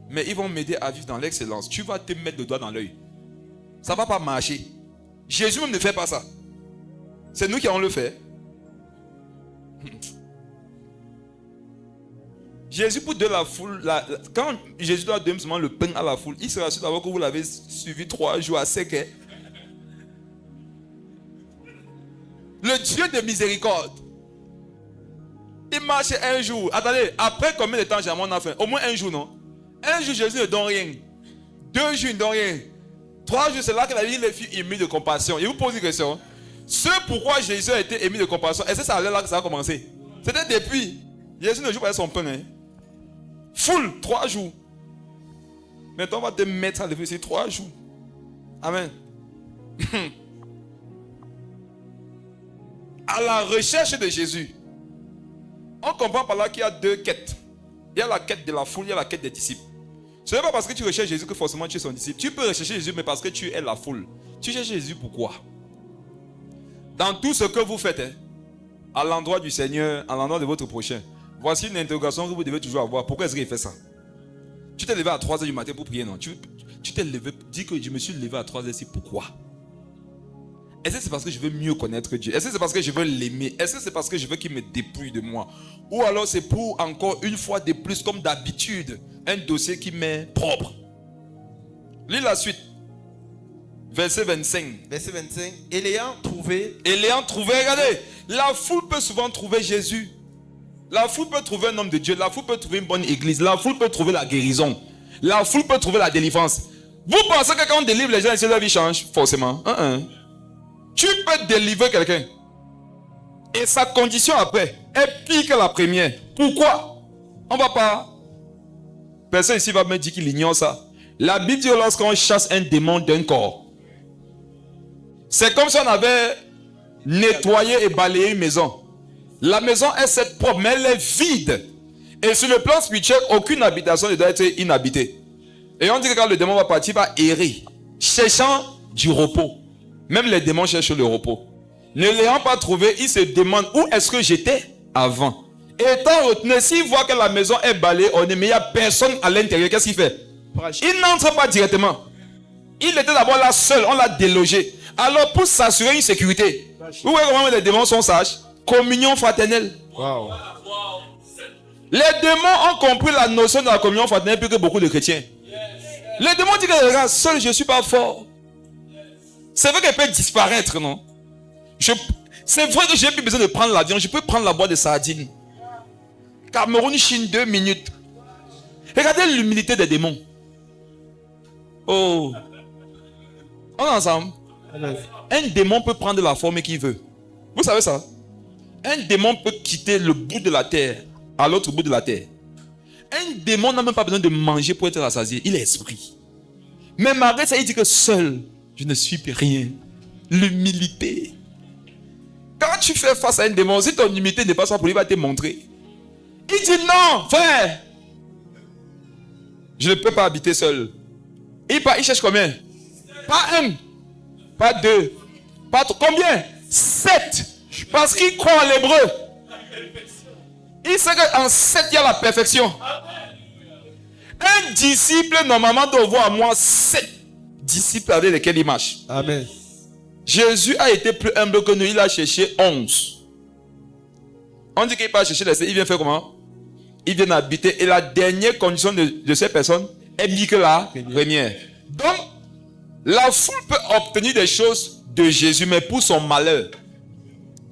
mais ils vont m'aider à vivre dans l'excellence, tu vas te mettre le doigt dans l'œil. Ça ne va pas marcher. Jésus même ne fait pas ça. C'est nous qui allons le faire. Jésus pour de la foule, quand Jésus doit donner seulement le pain à la foule, il sera sûr d'abord que vous l'avez suivi 3 jours à sec. Hein? Le Dieu de miséricorde. Il marche un jour. Attendez, après combien de temps j'ai mon enfant? Au moins un jour, non? Un jour, Jésus ne donne rien. 2 jours, il ne donne rien. 3 jours, c'est là que la vie les filles émues de compassion. Il vous pose une question. Ce pourquoi Jésus a été ému de compassion, est-ce que ça allait là que ça a commencé? C'était depuis. Jésus ne joue pas avec son pain. Hein? Full, 3 jours. Maintenant, on va te mettre à l'église 3 jours. Amen. À la recherche de Jésus. On comprend par là qu'il y a 2 quêtes. Il y a la quête de la foule, il y a la quête des disciples. Ce n'est pas parce que tu recherches Jésus que forcément tu es son disciple. Tu peux rechercher Jésus, mais parce que tu es la foule. Tu cherches Jésus pourquoi? Dans tout ce que vous faites, hein, à l'endroit du Seigneur, à l'endroit de votre prochain, voici une interrogation que vous devez toujours avoir. Pourquoi est-ce qu'il fait ça? Tu t'es levé à 3h du matin pour prier, non? Tu t'es levé, dis que je me suis levé à 3h, c'est pourquoi? Est-ce que c'est parce que je veux mieux connaître Dieu? Est-ce que c'est parce que je veux l'aimer? Est-ce que c'est parce que je veux qu'il me dépouille de moi? Ou alors c'est pour encore une fois de plus, comme d'habitude, un dossier qui m'est propre? Lis la suite. Verset 25. Verset 25. Et l'ayant trouvé, regardez, la foule peut souvent trouver Jésus. La foule peut trouver un homme de Dieu. La foule peut trouver une bonne église. La foule peut trouver la guérison. La foule peut trouver la délivrance. Vous pensez que quand on délivre les gens, leur vie change? Forcément. Tu peux délivrer quelqu'un. Et sa condition après est pire que la première. Pourquoi? On ne va pas. Personne ici va me dire qu'il ignore ça. La Bible dit que lorsqu'on chasse un démon d'un corps, c'est comme si on avait nettoyé et balayé une maison. La maison est cette propre, mais elle est vide. Et sur le plan spirituel, aucune habitation ne doit être inhabitée. Et on dit que quand le démon va partir, il va errer, cherchant du repos. Même les démons cherchent le repos. Ne l'ayant pas trouvé, il se demande où est-ce que j'étais avant. Et étant retenu, s'il voit que la maison est balayée, mais il n'y a personne à l'intérieur, qu'est-ce qu'il fait? Il n'entre pas directement. Il était d'abord là seul, on l'a délogé. Alors pour s'assurer une sécurité, vous voyez comment les démons sont sages? Communion fraternelle. Wow. Les démons ont compris la notion de la communion fraternelle plus que beaucoup de chrétiens. Les démons disent que regarde, seul je ne suis pas fort. C'est vrai qu'elle peut disparaître, non? C'est vrai que j'ai plus besoin de prendre l'avion. Je peux prendre la boîte de sardines. Cameroun, Chine, 2 minutes. Regardez l'humilité des démons. Oh. On est ensemble. Un démon peut prendre la forme qu'il veut. Vous savez ça? Un démon peut quitter le bout de la terre à l'autre bout de la terre. Un démon n'a même pas besoin de manger pour être rassasié. Il est esprit. Mais malgré ça, il dit que seul, je ne suis plus rien. L'humilité. Quand tu fais face à un démon, si ton humilité n'est pas ça pour lui, il va te montrer. Il dit non, frère. Je ne peux pas habiter seul. Il cherche combien? Pas 1, pas 2, pas 3. Combien? 7. Parce qu'il croit en l'hébreu. Il sait qu'en 7, il y a la perfection. Un disciple, normalement, doit voir à moi 7 disciples avec lesquels il marche. Amen. Jésus a été plus humble que nous. Il a cherché 11. On dit qu'il n'est pas chercher les 7. Il vient faire comment? Il vient habiter. Et la dernière condition de ces personnes est mieux que la première. Donc, la foule peut obtenir des choses de Jésus, mais pour son malheur.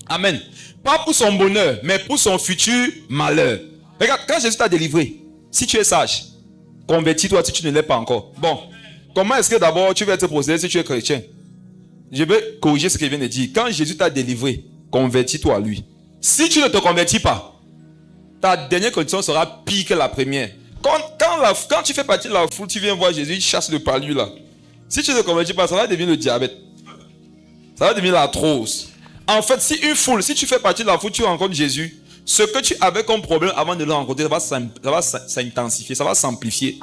Amen. Pas pour son bonheur, mais pour son futur malheur. Regarde, quand Jésus t'a délivré, si tu es sage, convertis-toi si tu ne l'es pas encore. Bon, comment est-ce que d'abord tu vas être procédé si tu es chrétien? Je vais corriger ce qu'il vient de dire. Quand Jésus t'a délivré, convertis-toi à lui. Si tu ne te convertis pas, ta dernière condition sera pire que la première. Quand tu fais partie de la foule, tu viens voir Jésus, il chasse le palu là. Si tu ne te convertis pas, ça va devenir le diabète. Ça va devenir l'arthrose. En fait, si tu fais partie de la foule, tu rencontres Jésus, ce que tu avais comme problème avant de le rencontrer, ça va s'intensifier, ça va s'amplifier.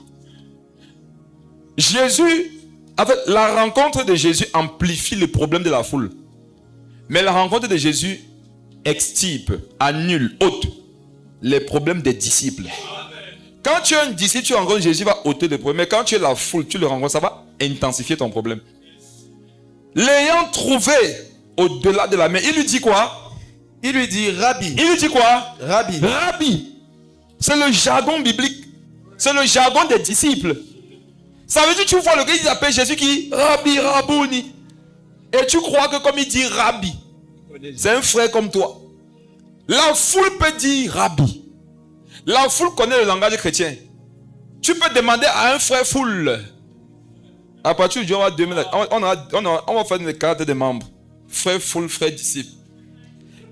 En fait, la rencontre de Jésus amplifie le problème de la foule. Mais la rencontre de Jésus extirpe, annule, ôte les problèmes des disciples. Quand tu es un disciple, tu rencontres Jésus, il va ôter les problèmes. Mais quand tu es la foule, tu le rencontres, ça va intensifier ton problème. L'ayant trouvé au-delà de la mer, il lui dit quoi? Il lui dit Rabbi. Il lui dit quoi? Rabbi. Rabbi. C'est le jargon biblique. C'est le jargon des disciples. Ça veut dire que tu vois le gars, il appelle Jésus qui Rabbi Rabouni. Et tu crois que comme il dit Rabbi, c'est un frère comme toi. La foule peut dire Rabbi. La foule connaît le langage chrétien. Tu peux demander à un frère foule. À partir du jour 2000, on va faire les cartes des membres. Frère foule, frère disciple.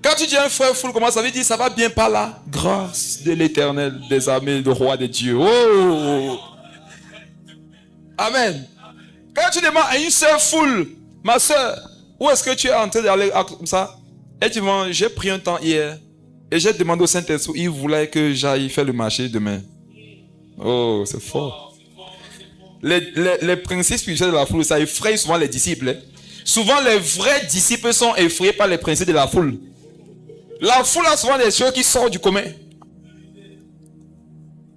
Quand tu dis un frère foule, comment ça veut dire? Ça va bien par la grâce de l'Éternel des armées, le roi des dieux. Oh! Amen. Quand tu demandes à une soeur foule, ma soeur, où est-ce que tu es en train d'aller comme ça? Elle dit, j'ai pris un temps hier et j'ai demandé au Saint-Esprit, il voulait que j'aille faire le marché demain. Oh, c'est fort. Les principes spirituels de la foule, ça effraie souvent les disciples. Hein. Souvent, les vrais disciples sont effrayés par les principes de la foule. La foule a souvent des choses qui sortent du commun.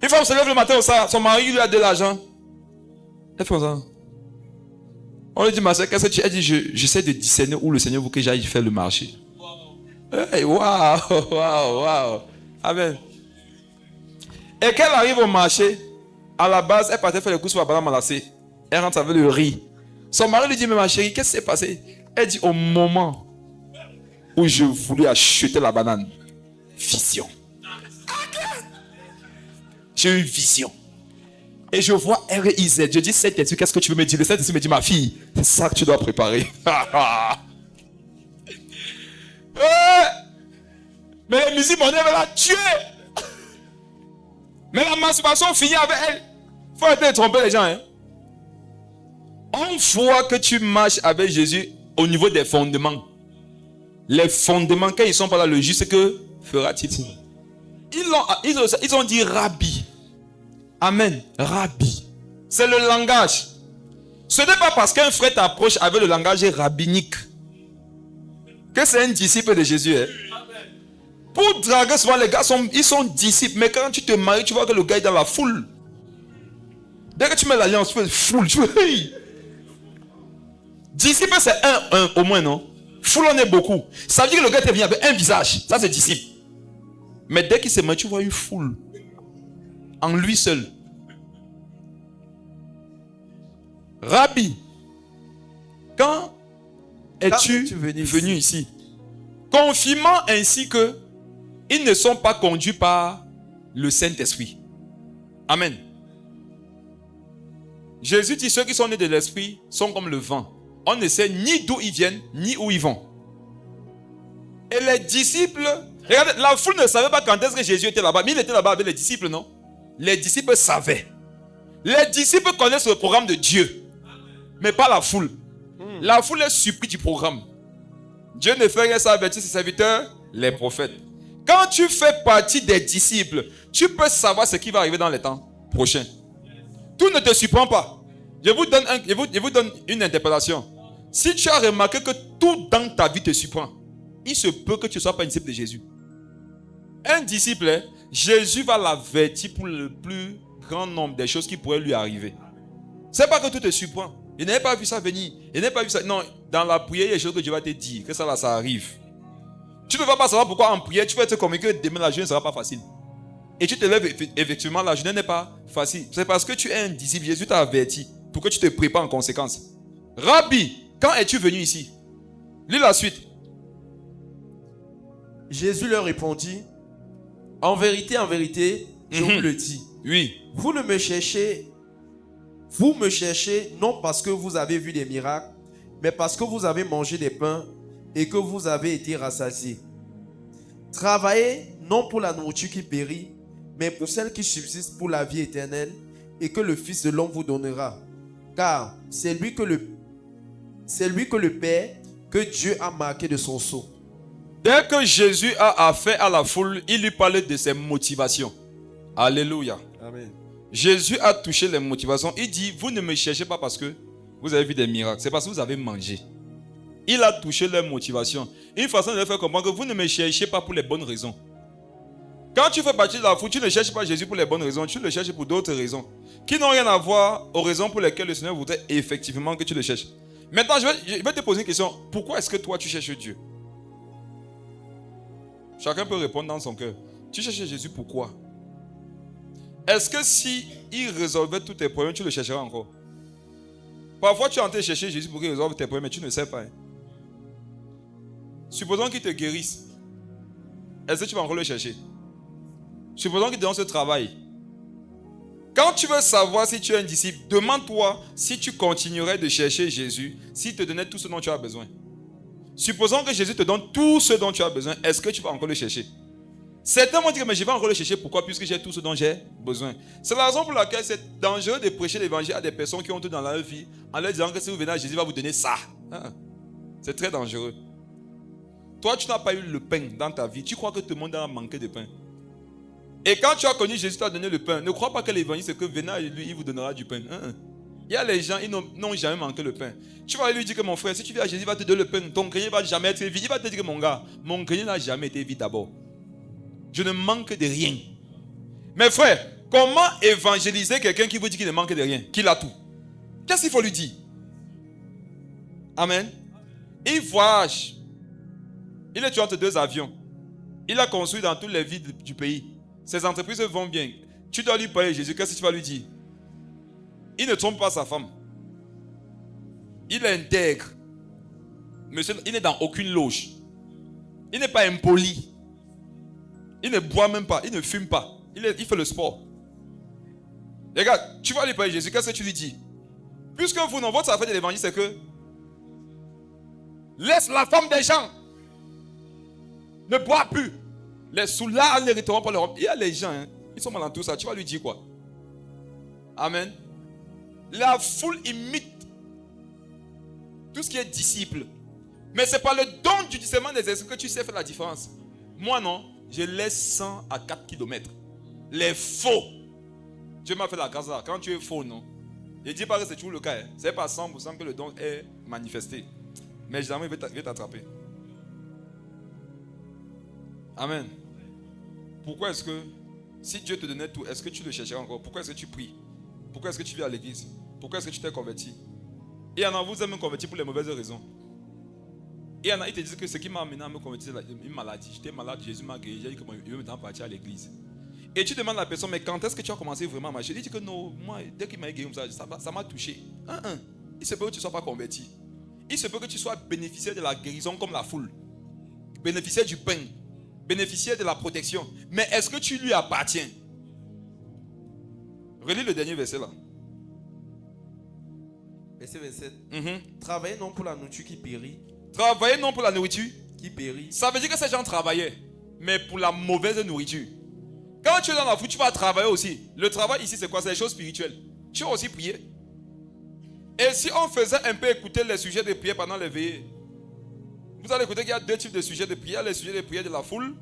Une femme se lève le matin au soir, son mari lui a de l'argent. Elle fait ça. On lui dit, ma soeur, qu'est-ce que tu as dit? J'essaie de discerner où le Seigneur veut que j'aille faire le marché. Hey, waouh. Amen. Et qu'elle arrive au marché, à la base, elle partait faire le courses pour la banane malassée. Elle rentre avec le riz. Son mari lui dit, mais ma chérie, qu'est-ce qui s'est passé? Elle dit, au moment où je voulais acheter la banane, vision. J'ai eu une vision. Et je vois R.I.Z. Je dis, Saint-Esprit, qu'est-ce que tu veux me dire? Le Saint-Esprit me dit, ma fille, c'est ça que tu dois préparer. Mais les musiques mondaines veulent la tuer. Mais la masturbation finit avec elle. Il faut arrêter de tromper les gens. Hein? On voit que tu marches avec Jésus au niveau des fondements. Les fondements, quand ils sont pas là, le juste, que fera-t-il? Ils ont dit Rabbi. Amen. Rabbi. C'est le langage. Ce n'est pas parce qu'un frère t'approche avec le langage rabbinique que c'est un disciple de Jésus. Hein? Pour draguer, souvent les gars ils sont disciples. Mais quand tu te maries, tu vois que le gars est dans la foule. Dès que tu mets l'alliance, tu fais foule. Tu fais, hey. Disciple, c'est un au moins, non? Foule, on est beaucoup. Ça veut dire que le gars est venu avec un visage. Ça, c'est disciple. Mais dès qu'il se met, tu vois une foule. En lui seul. Rabbi, quand es-tu venu ici? Confirmant ainsi que ils ne sont pas conduits par le Saint-Esprit. Amen. Jésus dit, ceux qui sont nés de l'Esprit sont comme le vent. On ne sait ni d'où ils viennent, ni où ils vont. Et les disciples, regardez, la foule ne savait pas quand est-ce que Jésus était là-bas. Mais il était là-bas avec les disciples, non? Les disciples savaient. Les disciples connaissent le programme de Dieu. Mais pas la foule. La foule est surprise du programme. Dieu ne fait rien sans avertir ses serviteurs, les prophètes. Quand tu fais partie des disciples, tu peux savoir ce qui va arriver dans les temps prochains. Tout ne te surprend pas. Je vous donne une interpellation. Si tu as remarqué que tout dans ta vie te surprend, il se peut que tu ne sois pas un disciple de Jésus. Un disciple, Jésus va l'avertir pour le plus grand nombre des choses qui pourraient lui arriver. C'est pas que tout te surprend. Il n'avait pas vu ça venir. Il n'avait pas vu ça. Non, dans la prière, il y a des choses que Dieu va te dire. Que ça là, ça arrive. Tu ne vas pas savoir pourquoi en prière, tu vas être convaincu que demain la journée ne sera pas facile. Et tu te lèves, effectivement, la journée n'est pas facile. C'est parce que tu es un disciple. Jésus t'a averti pour que tu te prépares en conséquence. Rabbi, quand es-tu venu ici? Lis la suite. Jésus leur répondit, en vérité, je vous le dis. Oui. Vous me cherchez non parce que vous avez vu des miracles, mais parce que vous avez mangé des pains et que vous avez été rassasiés. Travaillez non pour la nourriture qui périt, mais pour celle qui subsiste pour la vie éternelle et que le Fils de l'homme vous donnera. Car c'est lui que le Père, que Dieu a marqué de son sceau. Dès que Jésus a affaire à la foule, il lui parlait de ses motivations. Alléluia. Amen. Jésus a touché les motivations. Il dit, vous ne me cherchez pas parce que vous avez vu des miracles. C'est parce que vous avez mangé. Il a touché leurs motivations. Une façon de leur faire comprendre que vous ne me cherchez pas pour les bonnes raisons. Quand tu fais partie de la foule, tu ne cherches pas Jésus pour les bonnes raisons. Tu le cherches pour d'autres raisons. Qui n'ont rien à voir aux raisons pour lesquelles le Seigneur voudrait effectivement que tu le cherches. Maintenant, je vais te poser une question. Pourquoi est-ce que toi, tu cherches Dieu? Chacun peut répondre dans son cœur. Tu cherches Jésus pourquoi? Est-ce que si il résolvait tous tes problèmes, tu le chercherais encore? Parfois, tu es en train de chercher Jésus pour qu'il résolve tes problèmes, mais tu ne sais pas. Supposons qu'il te guérisse. Est-ce que tu vas encore le chercher? Supposons qu'il te donne ce travail. Quand tu veux savoir si tu es un disciple, demande-toi si tu continuerais de chercher Jésus, s'il te donnait tout ce dont tu as besoin. Supposons que Jésus te donne tout ce dont tu as besoin, est-ce que tu vas encore le chercher? Certains vont dire, mais je vais encore le chercher, pourquoi? Puisque j'ai tout ce dont j'ai besoin. C'est la raison pour laquelle c'est dangereux de prêcher l'évangile à des personnes qui ont tout dans leur vie, en leur disant que si vous venez à Jésus, il va vous donner ça. C'est très dangereux. Toi, tu n'as pas eu le pain dans ta vie, tu crois que tout le monde a manqué de pain. Et quand tu as connu Jésus, t'a donné le pain, ne crois pas que l'évangile, c'est que venez à lui, il vous donnera du pain. Il y a les gens, ils n'ont jamais manqué le pain. Tu vas lui dire que mon frère, si tu viens à Jésus, il va te donner le pain. Ton grenier ne va jamais être vide. Il va te dire que mon gars, mon grenier n'a jamais été vide d'abord. Je ne manque de rien. Mais frère, comment évangéliser quelqu'un qui vous dit qu'il ne manque de rien, qu'il a tout? Qu'est-ce qu'il faut lui dire? Amen. Il voyage. Il est entre deux avions. Il a construit dans toutes les villes du pays. Ses entreprises vont bien. Tu dois lui parler Jésus. Qu'est-ce que tu vas lui dire? Il ne trompe pas sa femme. Il est intègre. Monsieur, il n'est dans aucune loge. Il n'est pas impoli. Il ne boit même pas. Il ne fume pas. Il fait le sport. Regarde, tu vas lui parler Jésus. Qu'est-ce que tu lui dis? Puisque vous, non, votre affaire de l'évangile, c'est que laisse la femme des gens. Ne bois plus. Les soulards ne retournent pas leur... Il y a les gens, ils sont mal dans tout ça. Tu vas lui dire quoi? Amen. La foule imite tout ce qui est disciple. Mais c'est par le don du discernement des esprits que tu sais faire la différence. Moi non, je laisse 100 à 4 km. Les faux. Dieu m'a fait la grâce là. Quand tu es faux, non. Je ne dis pas que c'est toujours le cas. C'est pas 100% que le don est manifesté. Mais jamais il va t'attraper. Amen. Pourquoi est-ce que, si Dieu te donnait tout, est-ce que tu le chercherais encore? Pourquoi est-ce que tu pries? Pourquoi est-ce que tu viens à l'église? Pourquoi est-ce que tu t'es converti? Et il y en a, vous êtes me converti pour les mauvaises raisons. Et il y en a, ils te disent que ce qui m'a amené à me convertir, c'est une maladie. J'étais malade, Jésus m'a guéri, j'ai dit que je veux maintenant partir à l'église. Et tu demandes à la personne, mais quand est-ce que tu as commencé vraiment à marcher? Il dit que non, moi, dès qu'il m'a guéri, ça m'a touché. Il se peut que tu ne sois pas converti. Il se peut que tu sois bénéficiaire de la guérison comme la foule. Bénéficiaire du pain. Bénéficiaire de la protection. Mais est-ce que tu lui appartiens? Relis le dernier verset là. Verset 27. Travaillez non pour la nourriture qui périt. Travaillez non pour la nourriture qui périt. Ça veut dire que ces gens travaillaient, mais pour la mauvaise nourriture. Quand tu es dans la foule, tu vas travailler aussi. Le travail ici, c'est quoi? C'est les choses spirituelles. Tu vas aussi prier. Et si on faisait un peu écouter les sujets de prière pendant les veillées, vous allez écouter qu'il y a deux types de sujets de prière. Les sujets de prière de la foule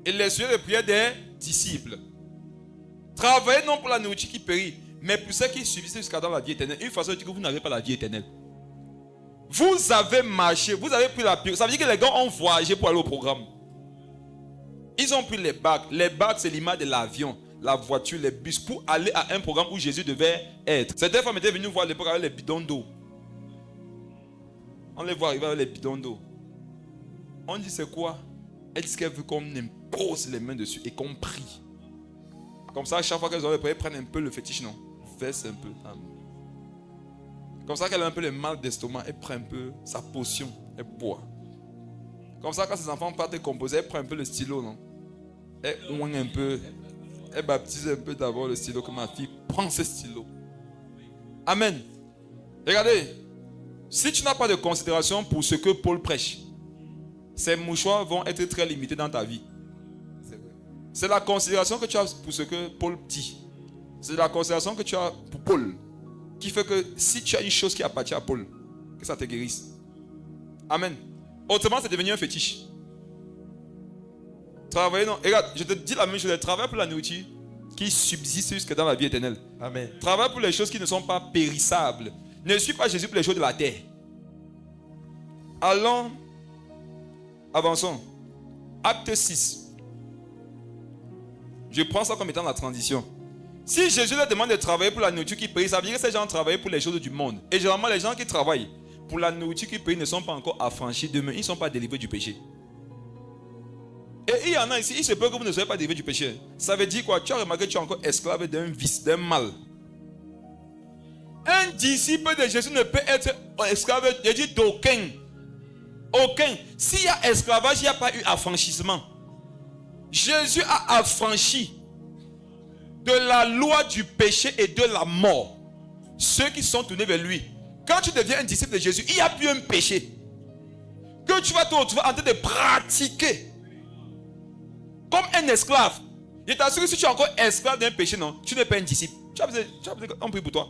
et les sujets de prière des disciples. Travaillez non pour la nourriture qui périt, mais pour ceux qui subissent jusqu'à dans la vie éternelle. Une façon de dire que vous n'avez pas la vie éternelle. Vous avez marché, vous avez pris la pire. Ça veut dire que les gars ont voyagé pour aller au programme. Ils ont pris les barques. Les barques, c'est l'image de l'avion, la voiture, les bus, pour aller à un programme où Jésus devait être. Certaines femmes étaient venues voir l'époque avec les bidons d'eau. On les voit arriver avec les bidons d'eau. On dit c'est quoi? Elle dit qu'elle veut qu'on impose les mains dessus et qu'on prie. Comme ça, à chaque fois qu'elles auraient prêt, prennent un peu le fétiche, non? Verse un peu. Comme ça, qu'elle a un peu le mal d'estomac, elle prend un peu sa potion, elle boit. Comme ça, quand ses enfants partent composer, elle prend un peu le stylo, non? Elle ouine un peu, elle baptise un peu d'abord le stylo, que ma fille prend ce stylo. Amen. Regardez, si tu n'as pas de considération pour ce que Paul prêche, ces mouchoirs vont être très limités dans ta vie. C'est la considération que tu as pour ce que Paul dit. C'est la considération que tu as pour Paul qui fait que si tu as une chose qui appartient à Paul, que ça te guérisse. Amen. Autrement, c'est devenu un fétiche. Travailler, non. Regarde, je te dis la même chose. Travaille pour la nourriture qui subsiste jusque dans la vie éternelle. Amen. Travaille pour les choses qui ne sont pas périssables. Ne suis pas Jésus pour les choses de la terre. Allons, avançons. Acte 6. Je prends ça comme étant la transition. Si Jésus leur demande de travailler pour la nourriture qui périt, ça veut dire que ces gens travaillent pour les choses du monde. Et généralement, les gens qui travaillent pour la nourriture qui périt ne sont pas encore affranchis d'eux-mêmes. Ils ne sont pas délivrés du péché. Et il y en a ici, il se peut que vous ne soyez pas délivrés du péché. Ça veut dire quoi? Tu as remarqué que tu es encore esclave d'un vice, d'un mal. Un disciple de Jésus ne peut être esclave, je dis d'aucun. Aucun. S'il y a esclavage, il n'y a pas eu affranchissement. Jésus a affranchi de la loi du péché et de la mort ceux qui sont tournés vers lui. Quand tu deviens un disciple de Jésus, il n'y a plus un péché que tu vas te retrouver en train de pratiquer comme un esclave. Je t'assure que si tu es encore esclave d'un péché, non, tu n'es pas un disciple. Tu as besoin qu'on prie pour toi.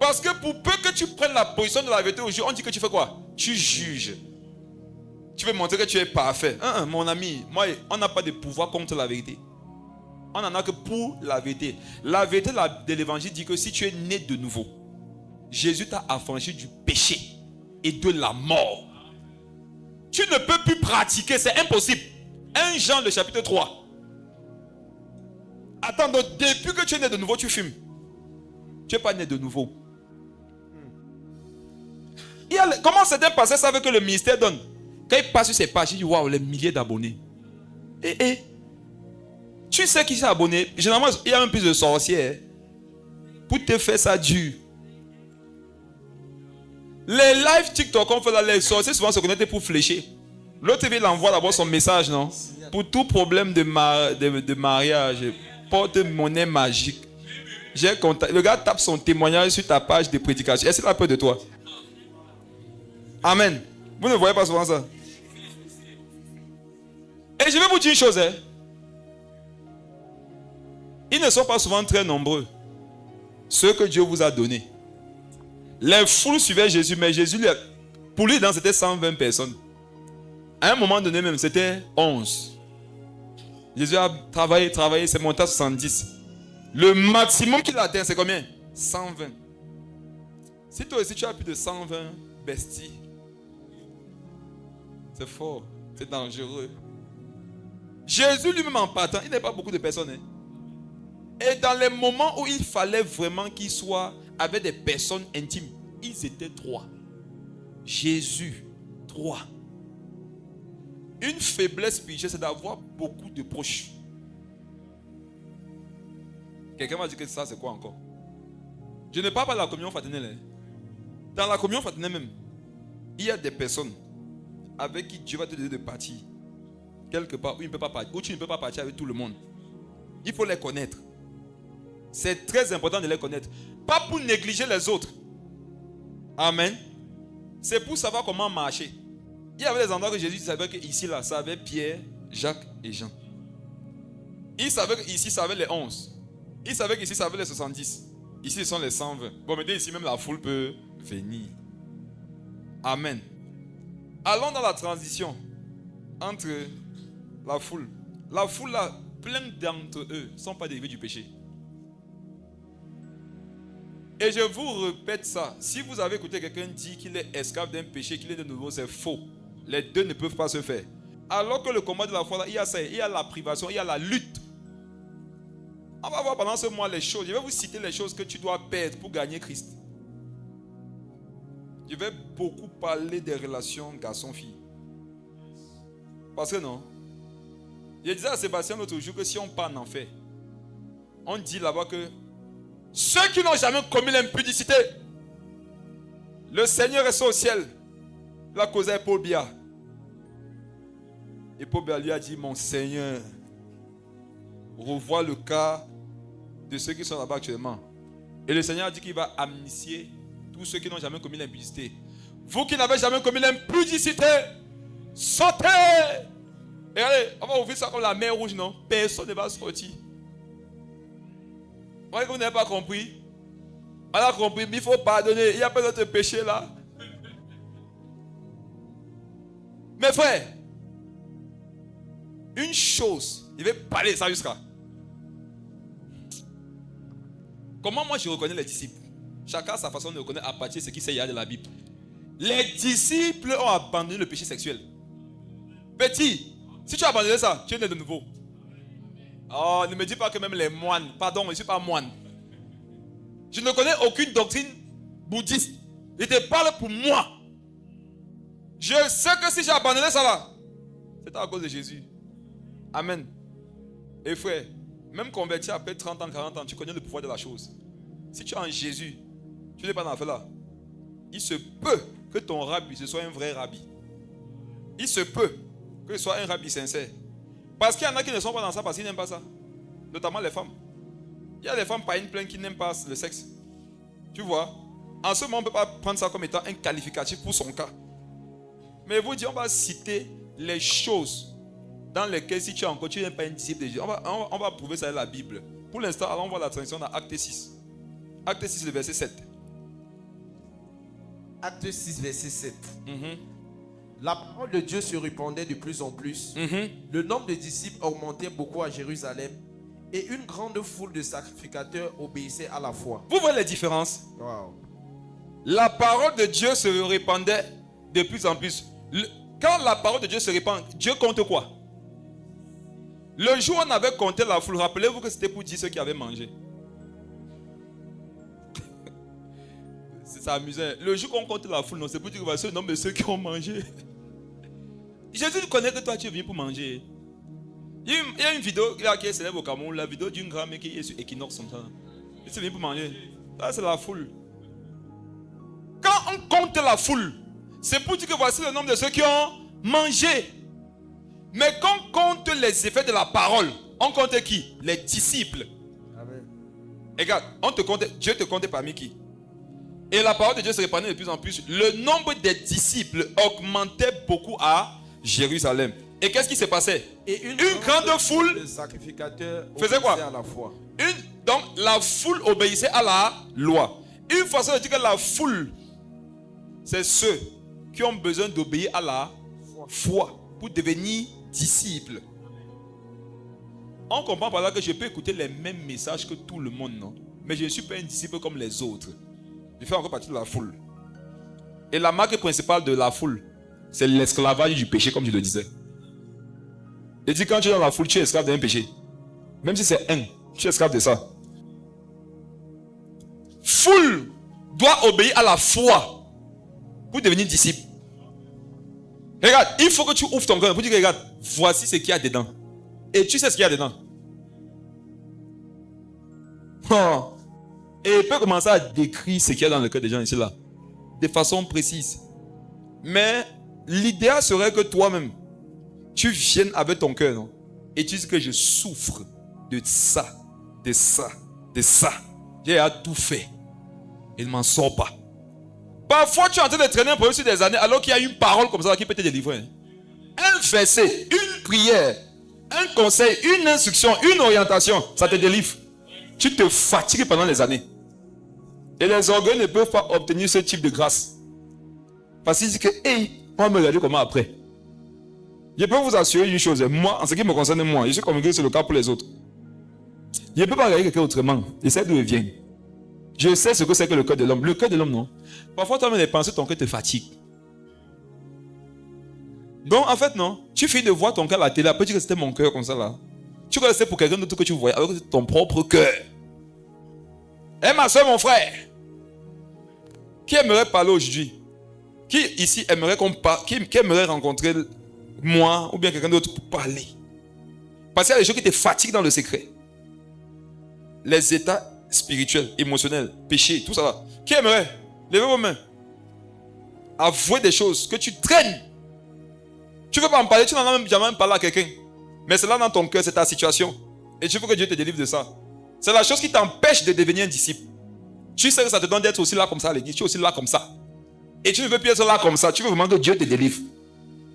Parce que pour peu que tu prennes la position de la vérité aujourd'hui, on dit que tu fais quoi? Tu juges. Tu veux montrer que tu es parfait. Mon ami, moi, on n'a pas de pouvoir contre la vérité. On n'en a que pour la vérité. La vérité de l'évangile dit que si tu es né de nouveau, Jésus t'a affranchi du péché et de la mort. Tu ne peux plus pratiquer, c'est impossible. 1 Jean le chapitre 3. Attends, donc depuis que tu es né de nouveau, tu fumes. Tu n'es pas né de nouveau. Comment certains pasteurs savent que le ministère donne? Quand il passe sur ses pages, il dit waouh, les milliers d'abonnés. Tu sais qui s'est abonné? Généralement, il y a un plus de sorciers. Pour te faire ça dur. Les live TikTok qu'on fait là, les sorciers souvent se connectent pour flécher. L'autre il envoie d'abord son message, non? Pour tout problème de mariage, porte-monnaie magique. Le gars tape son témoignage sur ta page de prédication. Est-ce qu'il a peur de toi? Amen. Vous ne voyez pas souvent ça? Et je vais vous dire une chose. Ils ne sont pas souvent très nombreux. Ceux que Dieu vous a donnés. Les foules suivaient Jésus, mais Jésus, pour lui, c'était 120 personnes. À un moment donné même, c'était 11. Jésus a travaillé, c'est monté à 70. Le maximum qu'il a atteint, c'est combien? 120. Si toi aussi tu as plus de 120 besties, c'est fort, c'est dangereux. Jésus lui-même en partant, il n'y a pas beaucoup de personnes. Et dans les moments où il fallait vraiment qu'il soit avec des personnes intimes, ils étaient 3. Jésus, 3. Une faiblesse spirituelle, c'est d'avoir beaucoup de proches. Quelqu'un m'a dit que ça, c'est quoi encore? Je ne parle pas de la communion fraternelle. Dans la communion fraternelle même, il y a des personnes avec qui Dieu va te donner de partir quelque part où, il ne peut pas partir, où tu ne peux pas partir avec tout le monde. Il faut les connaître. C'est très important de les connaître. Pas pour négliger les autres. Amen. C'est pour savoir comment marcher. Il y avait des endroits que Jésus savait que ici, là, ça avait Pierre, Jacques et Jean. Il savait qu'ici, ça avait les 11. Il savait qu'ici, ça avait les 70. Ici, ce sont les 120. Bon, maintenant, ici, même la foule peut venir. Amen. Allons dans la transition entre la foule. La foule, là, plein d'entre eux ne sont pas dérivés du péché. Et je vous répète ça. Si vous avez écouté quelqu'un dire qu'il est esclave d'un péché, qu'il est de nouveau, c'est faux. Les deux ne peuvent pas se faire. Alors que le combat de la foi, là, il y a la privation, il y a la lutte. On va voir pendant ce mois les choses. Je vais vous citer les choses que tu dois perdre pour gagner Christ. Je vais beaucoup parler des relations garçon-fille. Parce que non. Je disais à Sébastien l'autre jour que si on part en enfer, on dit là-bas que ceux qui n'ont jamais commis l'impudicité, le Seigneur est au ciel. Il a causé à Paul Biya. Et Paul Biya lui a dit, mon Seigneur, revois le cas de ceux qui sont là-bas actuellement. Et le Seigneur a dit qu'il va amnistier tous ceux qui n'ont jamais commis l'impudicité. Vous qui n'avez jamais commis l'impudicité, sautez! Et allez, on va ouvrir ça comme la mer rouge, non? Personne ne va sortir. Vous voyez que vous n'avez pas compris? On a compris, mais il faut pardonner. Il n'y a pas d'autre péché là. Mes frères, une chose, je vais parler de ça jusqu'à. Comment moi je reconnais les disciples? Chacun a sa façon de reconnaître à partir de ce qui sait de la Bible. Les disciples ont abandonné le péché sexuel. Petit, si tu as abandonné ça, tu es né de nouveau. Oh, ne me dis pas que même les moines, pardon, je ne suis pas moine. Je ne connais aucune doctrine bouddhiste. Je te parle pour moi. Je sais que si j'ai abandonné ça là, c'est à cause de Jésus. Amen. Et frère, même converti après 30 ans, 40 ans, tu connais le pouvoir de la chose. Si tu es en Jésus, tu n'es pas dans l'affaire là. Il se peut que ton rabbi, ce soit un vrai rabbi. Il se peut que ce soit un rabbi sincère. Parce qu'il y en a qui ne sont pas dans ça parce qu'ils n'aiment pas ça. Notamment les femmes. Il y a des femmes païennes pleines qui n'aiment pas le sexe. Tu vois? En ce moment, on ne peut pas prendre ça comme étant un qualificatif pour son cas. Mais vous dites, on va citer les choses dans lesquelles si tu es encore, tu n'es pas un disciple de Jésus. On va prouver ça dans la Bible. Pour l'instant, allons voir la traduction dans Acte 6. Acte 6, le verset 7. Acte 6, verset 7. La parole de Dieu se répandait de plus en plus. Le nombre de disciples augmentait beaucoup à Jérusalem. Et une grande foule de sacrificateurs obéissait à la foi. Vous voyez les différences? Wow. La parole de Dieu se répandait de plus en plus. Quand la parole de Dieu se répand, Dieu compte quoi? Le jour où on avait compté la foule, rappelez-vous que c'était pour dire ceux qui avaient mangé. C'est amusant. Le jour qu'on compte la foule, non, c'est pour dire que voici le nombre de ceux qui ont mangé. Jésus connaît que toi tu es venu pour manger. Il y a une vidéo là, qui est célèbre au Cameroun, la vidéo d'une grand-mère qui est sur Equinox comme ça. Il est venu pour manger. Ça c'est la foule. Quand on compte la foule, c'est pour dire que voici le nombre de ceux qui ont mangé. Mais quand on compte les effets de la parole, on compte qui? Les disciples. Amen. Regarde, Dieu te compte parmi qui? Et la parole de Dieu se répandait de plus en plus. Le nombre des disciples augmentait beaucoup à Jérusalem. Et qu'est-ce qui se passait? Et une grande foule de sacrificateurs faisait quoi? à la foi. Donc la foule obéissait à la loi. Une façon de dire que la foule, c'est ceux qui ont besoin d'obéir à la foi pour devenir disciples. On comprend par là que je peux écouter les mêmes messages que tout le monde, non? Mais je ne suis pas un disciple comme les autres. Je fais encore partie de la foule. Et la marque principale de la foule, c'est l'esclavage du péché, comme je le disais. Et dit quand tu es dans la foule, tu es esclave d'un péché. Même si c'est un, tu es esclave de ça. Foule doit obéir à la foi pour devenir disciple. Regarde, il faut que tu ouvres ton cœur pour dire que regarde, voici ce qu'il y a dedans. Et tu sais ce qu'il y a dedans. Oh. Et il peut commencer à décrire ce qu'il y a dans le cœur des gens ici là. De façon précise. Mais l'idéal serait que toi-même, tu viennes avec ton cœur, non? Et tu dis que je souffre de ça, de ça, de ça. J'ai tout fait. Il ne m'en sort pas. Parfois, tu es en train de traîner un problème sur des années alors qu'il y a une parole comme ça qui peut te délivrer. Un verset, une prière, un conseil, une instruction, une orientation, ça te délivre. Tu te fatigues pendant les années. Et les orgueils ne peuvent pas obtenir ce type de grâce. Parce qu'ils disent que, hey, on va me regarder comment après. Je peux vous assurer une chose, moi, en ce qui me concerne moi, je suis convaincu que c'est le cas pour les autres. Je ne peux pas regarder quelqu'un autrement. Je sais d'où il vient. Je sais ce que c'est que le cœur de l'homme. Le cœur de l'homme, non. Parfois, toi-même, les pensées, ton cœur te fatigue. Donc, en fait, non. Tu finis de voir ton cœur à la télé. Après, tu dis que c'était mon cœur comme ça, là. Tu crois que c'était pour quelqu'un d'autre que tu voyais, alors que c'est ton propre cœur. Eh, ma soeur, mon frère. Qui aimerait parler aujourd'hui? Qui ici aimerait qu'on parle? Qui aimerait rencontrer moi ou bien quelqu'un d'autre pour parler? Parce qu'il y a des choses qui te fatiguent dans le secret. Les états spirituels, émotionnels, péchés, tout ça là. Qui aimerait? Levez vos mains. Avouer des choses que tu traînes. Tu ne veux pas en parler, tu n'en as même jamais parlé à quelqu'un. Mais c'est là dans ton cœur, c'est ta situation. Et tu veux que Dieu te délivre de ça. C'est la chose qui t'empêche de devenir un disciple. Tu sais que ça te donne d'être aussi là comme ça à l'église. Tu es aussi là comme ça. Et tu ne veux plus être là comme ça. Tu veux vraiment que Dieu te délivre.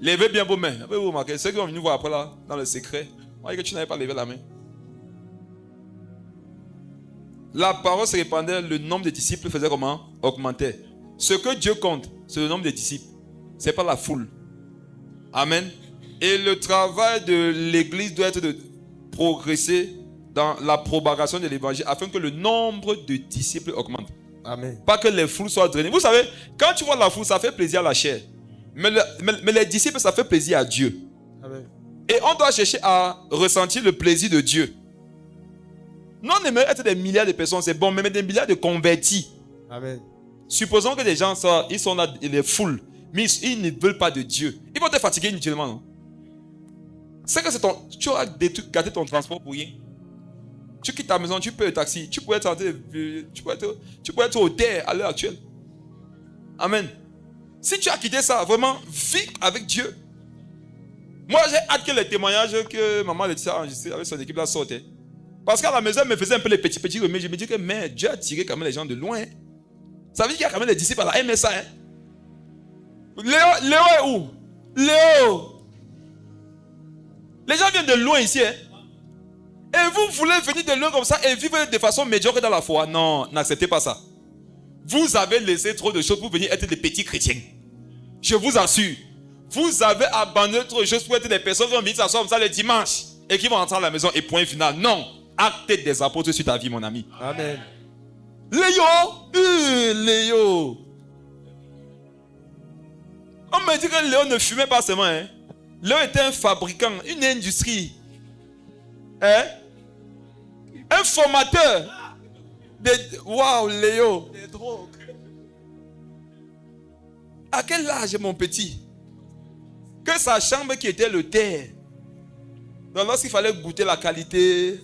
Levez bien vos mains. Vous remarquez, ceux qui vont venir voir après là, dans le secret, voyez que tu n'avais pas levé la main. La parole se répandait, le nombre de disciples faisait comment? Augmentait. Ce que Dieu compte, c'est le nombre de disciples. Ce n'est pas la foule. Amen. Et le travail de l'église doit être de progresser dans la propagation de l'évangile afin que le nombre de disciples augmente. Amen. Pas que les foules soient drainées. Vous savez, quand tu vois la foule, ça fait plaisir à la chair. Mais les disciples, ça fait plaisir à Dieu. Amen. Et on doit chercher à ressentir le plaisir de Dieu. Nous, on aimerait être des milliards de personnes, c'est bon, mais des milliards de convertis. Amen. Supposons que des gens, ils sont là, les foules, mais ils ne veulent pas de Dieu. Ils vont te fatiguer inutilement, non? C'est que tu auras gâté ton transport pour rien. Tu quittes ta maison, tu payes le taxi, tu peux être au terre à l'heure actuelle. Amen. Si tu as quitté ça, vraiment, vis avec Dieu. Moi, j'ai hâte que les témoignages que maman Laetitia a enregistrés avec son équipe là sortent. Parce qu'à la maison, elle me faisait un peu les petits remèdes. Je me dis que mais Dieu a tiré quand même les gens de loin. Ça veut dire qu'il y a quand même des disciples à la MSA. Léo est où? Léo. Les gens viennent de loin ici. Et vous voulez venir de loin comme ça et vivre de façon médiocre dans la foi? Non, n'acceptez pas ça. Vous avez laissé trop de choses pour venir être des petits chrétiens. Je vous assure. Vous avez abandonné trop de choses pour être des personnes qui vont venir s'asseoir comme ça le dimanche et qui vont entrer à la maison et point final. Non. Acte des apôtres sur ta vie, mon ami. Amen. Léo. On me dit que Léo ne fumait pas seulement. Léo était un fabricant, une industrie. Un formateur. Waouh, Léo. À quel âge, mon petit? Que sa chambre qui était le terre. Donc lorsqu'il fallait goûter la qualité,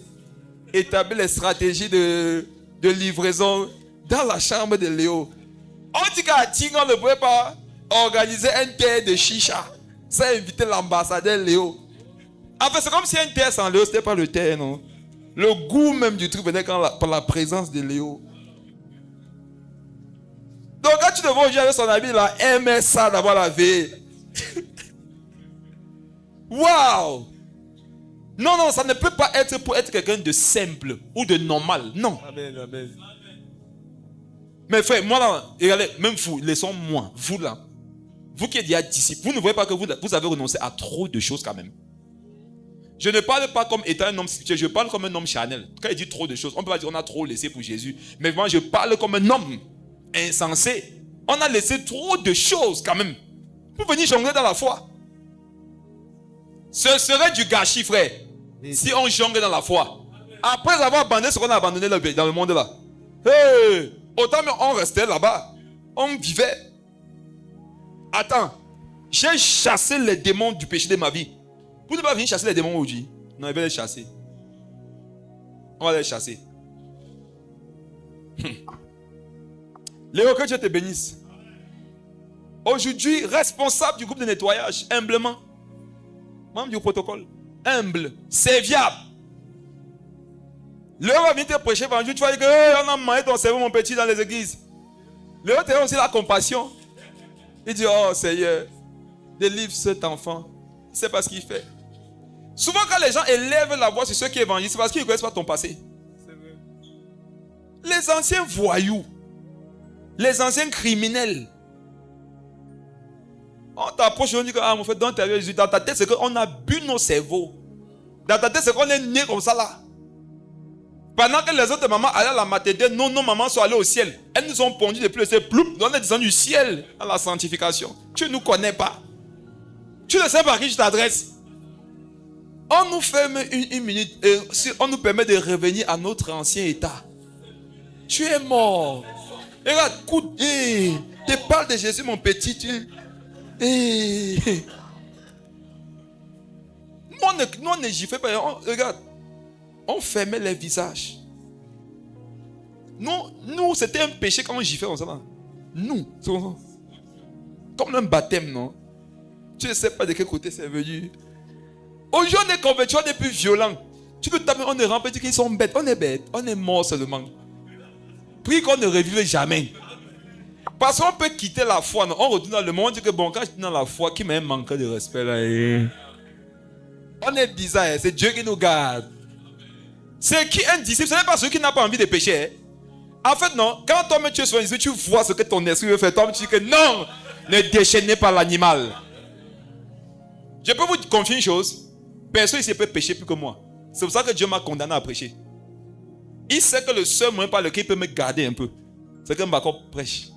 établir les stratégies de livraison dans la chambre de Léo. On dit qu'à Ting, on ne pouvait pas organiser un terre de chicha sans inviter l'ambassadeur Léo. En fait, c'est comme si un terre sans Léo, ce n'était pas le terre, non? Le goût même du truc venait par la présence de Léo. Donc quand tu te vois aujourd'hui avec son ami, il a aimé ça d'avoir la veille. Waouh! Non, ça ne peut pas être pour être quelqu'un de simple ou de normal. Non. Amen, amen. Mais frère, moi là, regardez, même vous, laissons-moi, vous là, vous qui êtes déjà disciples, vous ne voyez pas que vous avez renoncé à trop de choses quand même. Je ne parle pas comme étant un homme spirituel, je parle comme un homme charnel. Quand il dit trop de choses, on ne peut pas dire qu'on a trop laissé pour Jésus. Mais moi, je parle comme un homme insensé. On a laissé trop de choses quand même pour venir jongler dans la foi. Ce serait du gâchis, frère, si on jongle dans la foi. Après avoir abandonné ce qu'on a abandonné dans le monde là. Hey, autant mais on restait là-bas. On vivait. Attends, j'ai chassé les démons du péché de ma vie. Vous ne pouvez pas venir chasser les démons aujourd'hui. Non, il va les chasser. On va les chasser. Léo, que Dieu te bénisse. Aujourd'hui, responsable du groupe de nettoyage, humblement. Membre du protocole, humble, serviable. Léo va venir te prêcher pendant un jour, tu vas dire que on a mangé ton cerveau, mon petit, dans les églises. Léo te aussi la compassion. Il dit, oh Seigneur, délivre cet enfant. Il ne sait pas ce qu'il fait. Souvent, quand les gens élèvent la voix sur ceux qui évangélisent, c'est parce qu'ils ne connaissent pas ton passé. C'est vrai. Les anciens voyous, les anciens criminels, on t'approche et on dit que, mon frère, dans ta tête, c'est qu'on a bu nos cerveaux. Dans ta tête, c'est qu'on est né comme ça là. Pendant que les autres mamans allaient à la maternité, nos mamans sont allées au ciel. Elles nous ont pondu depuis le ciel. On est descendu du ciel à la sanctification. Tu ne nous connais pas. Tu ne sais pas à qui je t'adresse. On nous ferme une minute et on nous permet de revenir à notre ancien état. Tu es mort. Et regarde, te parle de Jésus, mon petit. Nous, on ne giflait pas. Regarde, on fermait les visages. Nous, c'était un péché quand on giflait comme ça. Nous, c'est comme ça. Comme un baptême, non? Tu ne sais pas de quel côté c'est venu. Aujourd'hui, on est convertis, on est plus violent. Tu peux taper, on est rempli, qu'ils sont bêtes. On est bêtes, on est morts seulement. Prie qu'on ne revive jamais. Parce qu'on peut quitter la foi. Non? On retourne dans le monde, on dit que bon, quand je suis dans la foi, qui m'a manqué de respect là. On est bizarre, c'est Dieu qui nous garde. C'est qui un disciple, ce n'est pas celui qui n'a pas envie de pécher. En fait, non, quand toi-même tu es sur un disciple, tu vois ce que ton esprit veut faire. Toi-même tu dis que non, ne déchaînez pas l'animal. Je peux vous confier une chose. Personne ici peut pécher plus que moi. C'est pour ça que Dieu m'a condamné à prêcher. Il sait que le seul moyen par lequel il peut me garder un peu, c'est que Mbako prêche.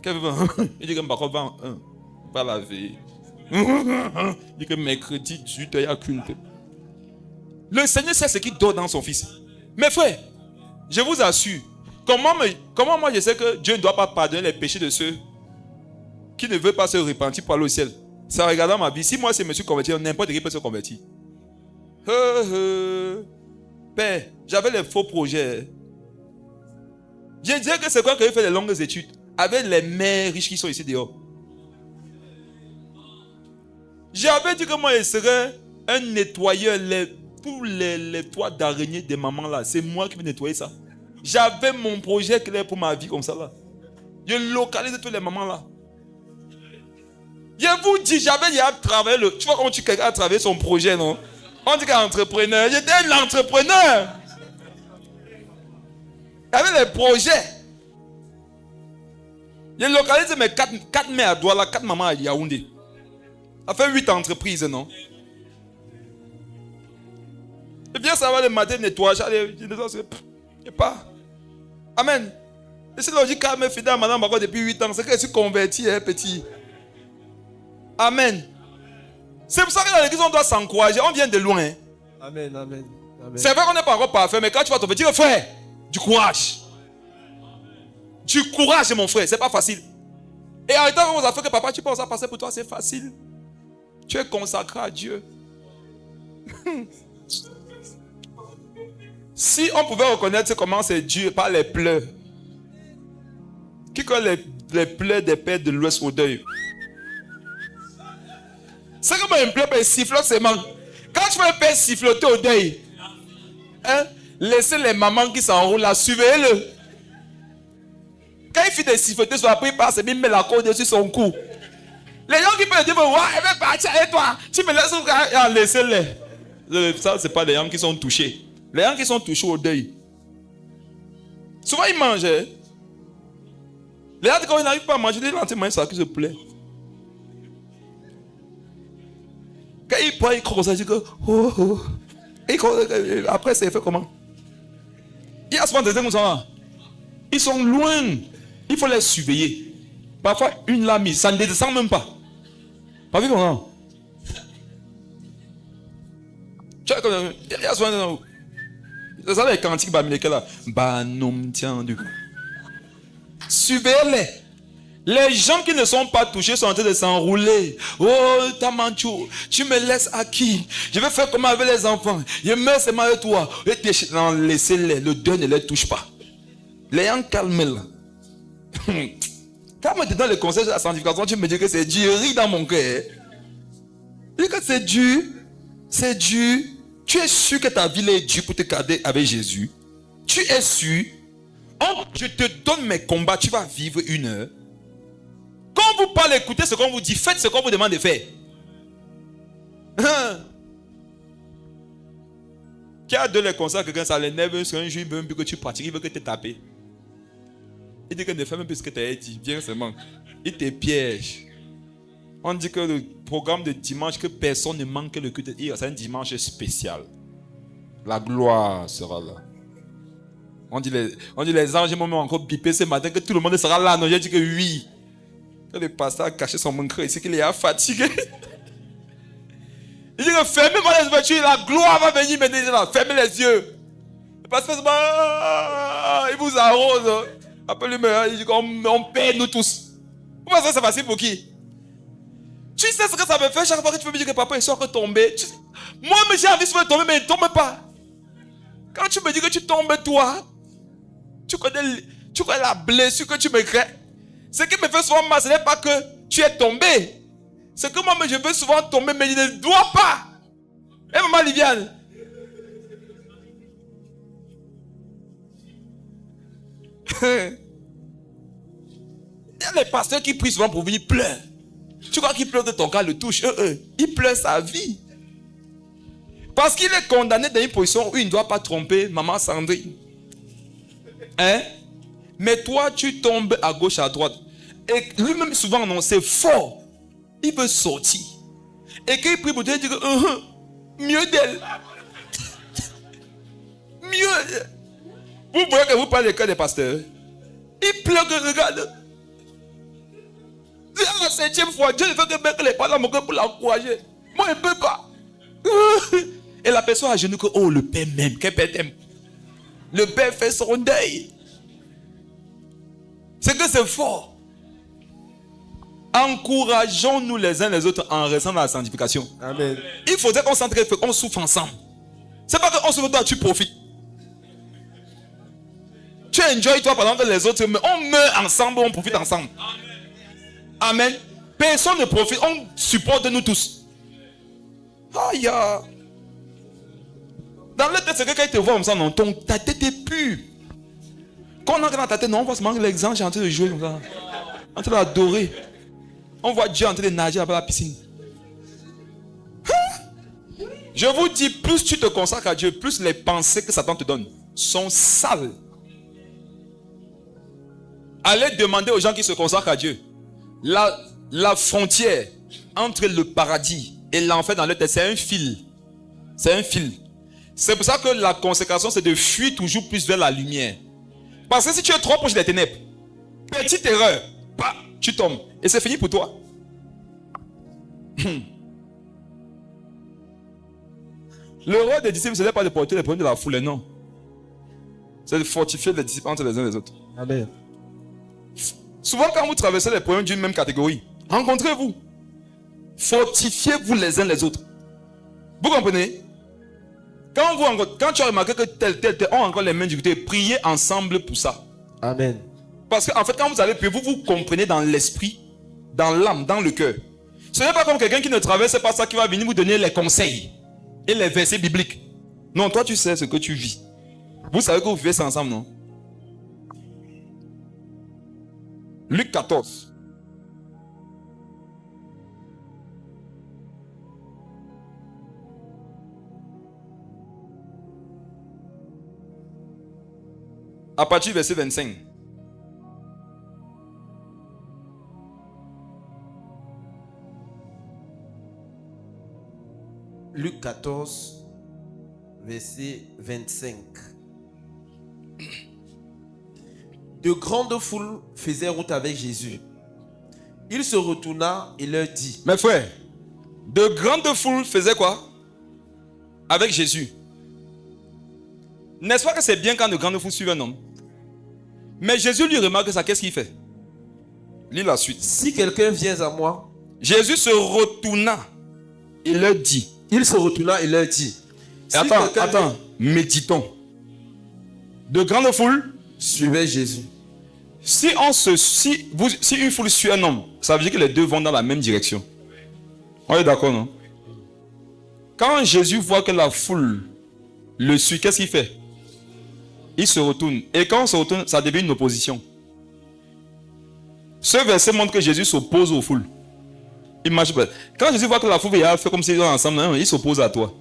Il dit que Mbako va laver. Il dit que mercredi 18h, il y a culte. Le Seigneur sait ce qu'il donne dans son fils. Mes frères, je vous assure, comment moi je sais que Dieu ne doit pas pardonner les péchés de ceux qui ne veulent pas se repentir pour aller au ciel? Ça regarde ma vie. Si moi je me suis converti, n'importe qui peut se convertir. Père, j'avais les faux projets. Je disais que c'est quoi que j'ai fait les longues études avec les mères riches qui sont ici dehors. J'avais dit que moi je serais un nettoyeur. Tous les toits d'araignée des mamans là, c'est moi qui vais nettoyer ça. J'avais mon projet clair pour ma vie comme ça là. Je localise tous les mamans là. Je vous dis, j'avais travaillé tu vois quand quelqu'un a travaillé son projet, non? On dit qu'un entrepreneur. J'étais un entrepreneur. J'avais les projets. Je localise mes 4 mères à Douala, 4 mamans à Yaoundé. Ça fait 8 entreprises, non? Et bien ça va le matin nettoyer. Je ne pas. Amen. Et c'est logique qu'elle me fidèle madame encore depuis 8 ans. C'est que je suis converti, hein, petit. Amen. C'est pour ça que dans l'église, on doit s'encourager. On vient de loin. Hein. Amen, amen, amen. C'est vrai qu'on n'est pas encore parfait, mais quand tu vas te faire dire, frère, du courage. Du courage, mon frère. C'est pas facile. Et en étant aux affaires que papa, tu penses à passer pour toi, c'est facile. Tu es consacré à Dieu. Si on pouvait reconnaître comment c'est dur par les pleurs. Qui connaît les pleurs des pères de l'Ouest au deuil? C'est comme un pleur, il sifflote ses mains. Quand tu vois un père siffloter au deuil, hein, laissez les mamans qui s'enroulent là, suivez-le. Quand il finit de siffloter sur la prière, il passe et il met la corde dessus son cou. Les gens qui peuvent dire, ouais, elle veut partir avec toi. Tu me laisses, laissez-les. Ça, ce n'est pas les gens qui sont touchés. Les gens qui sont touchés au deuil. Souvent, ils mangent. Hein? Les gens, quand ils n'arrivent pas à manger, ils mangent ça qui se plaît. Quand ils prennent, ils commencent à dire que après, c'est fait comment? Il y a souvent des gens comme ça. Ils sont loin. Il faut les surveiller. Parfois, une lame, ça ne descend même pas. Pas vu comment? Il y a souvent c'est ça les cantiques là. Banom tiens du coup. Surveillez-les. Les gens qui ne sont pas touchés sont en train de s'enrouler. Oh, Tamancho, tu me laisses à qui? Je vais faire comment avec les enfants? Je meurs seulement avec toi. Non, laissez-les. Le Dieu ne les touche pas. Les gens calment là. Quand on te donne le conseil de la sanctification, tu me dis que c'est dur. Ris dans mon cœur. Dis que c'est dur. C'est dur. Tu es sûr que ta vie est dure pour te garder avec Jésus? Tu es sûr? Je te donne mes combats, tu vas vivre 1 heure. Quand vous parlez, écoutez ce qu'on vous dit, faites ce qu'on vous demande de faire. Qui a donné les conseils à quelqu'un, ça l'énerve, un jour il veut même plus que tu pratiques, il veut que tu te tapes. Il dit que ne fais même plus ce que tu as dit, viens seulement. Il te piège. On dit que le programme de dimanche, que personne ne manque le culte, c'est un dimanche spécial. La gloire sera là. On dit les anges m'ont encore bipé ce matin que tout le monde sera là. Non, j'ai dit que oui. Quand le pasteur a caché son manqueur ici, qu'il est fatigué. Il dit que fermez-moi les yeux, la gloire va venir maintenant. Fermez les yeux. Le pasteur il vous arrose. Appelez-moi, il dit qu'on paie nous tous. Vous pensez que c'est facile pour qui? Tu sais ce que ça me fait chaque fois que tu veux me dire que papa est sûr que tomber. Moi-même j'ai envie de tomber, mais il ne tombe pas. Quand tu me dis que tu tombes toi, tu connais la blessure que tu me crées. Ce qui me fait souvent mal, ce n'est pas que tu es tombé. C'est que moi-même je veux souvent tomber, mais je ne dois pas. Et maman Liviane. Il y a les pasteurs qui prient souvent pour venir pleurer. Tu crois qu'il pleure de ton cas, le touche. Il pleure sa vie. Parce qu'il est condamné dans une position où il ne doit pas tromper maman Sandrine. Hein? Mais toi, tu tombes à gauche, à droite. Et lui-même, souvent, non, c'est fort. Il veut sortir. Et quand il prie pour Dieu, il dit que mieux d'elle. Mieux. Vous voyez que vous parlez le cœur des pasteurs. Il pleure, regarde. C'est la 7e fois. Dieu ne veut que les parents me pour l'encourager. Moi, je ne peux pas. Et la personne à genoux que, oh, le Père m'aime. Quel Père t'aime? Le Père fait son deuil. C'est que c'est fort. Encourageons-nous les uns les autres en restant dans la sanctification. Amen. Il faudrait qu'on s'entraide, qu'on souffre ensemble. C'est pas qu'on souffre toi, tu profites. Tu enjoy toi pendant que les autres, mais on meurt ensemble, on profite ensemble. Amen. Personne ne profite, on supporte nous tous. Aïe. Dans le tête, c'est que quand il te voit comme ça, non, ta tête est pure. Quand on entre dans ta tête, non, on voit seulement l'exemple en train de jouer comme ça. En train d'adorer. On voit Dieu en train de nager après la piscine. Je vous dis, plus tu te consacres à Dieu, plus les pensées que Satan te donne sont sales. Allez demander aux gens qui se consacrent à Dieu. La frontière entre le paradis et l'enfer dans leur tête, c'est un fil. C'est un fil. C'est pour ça que la consécration, c'est de fuir toujours plus vers la lumière. Parce que si tu es trop proche des ténèbres, petite erreur, bah, tu tombes. Et c'est fini pour toi. Le rôle des disciples, ce n'est pas de porter les problèmes de la foule, non. C'est de fortifier les disciples entre les uns et les autres. Amen. Souvent, quand vous traversez les problèmes d'une même catégorie, rencontrez-vous. Fortifiez-vous les uns les autres. Vous comprenez? Quand tu as remarqué que tel ont encore les mains du côté, priez ensemble pour ça. Amen. Parce qu'en fait, quand vous allez prier, vous comprenez dans l'esprit, dans l'âme, dans le cœur. Ce n'est pas comme quelqu'un qui ne traverse pas ça qui va venir vous donner les conseils et les versets bibliques. Non, toi tu sais ce que tu vis. Vous savez que vous vivez ça ensemble, non? Luc 14. À partir du verset 25. Luc 14, verset 25. De grandes foules faisaient route avec Jésus. Il se retourna et leur dit: Mes frères, de grandes foules faisaient quoi? Avec Jésus. N'est-ce pas que c'est bien quand de grandes foules suivent un homme? Mais Jésus lui remarque ça, qu'est-ce qu'il fait? Lis la suite. Si quelqu'un vient à moi. Jésus se retourna et leur dit. Il se retourna et leur dit. Attends, méditons. De grandes foules suivaient Jésus. Si une foule suit un homme, ça veut dire que les deux vont dans la même direction. On est d'accord, non? Quand Jésus voit que la foule le suit, qu'est-ce qu'il fait? Il se retourne. Et quand on se retourne, ça devient une opposition. Ce verset montre que Jésus s'oppose aux foules. Il marche pas. Quand Jésus voit que la foule fait comme s'ils sont ensemble, il s'oppose à toi.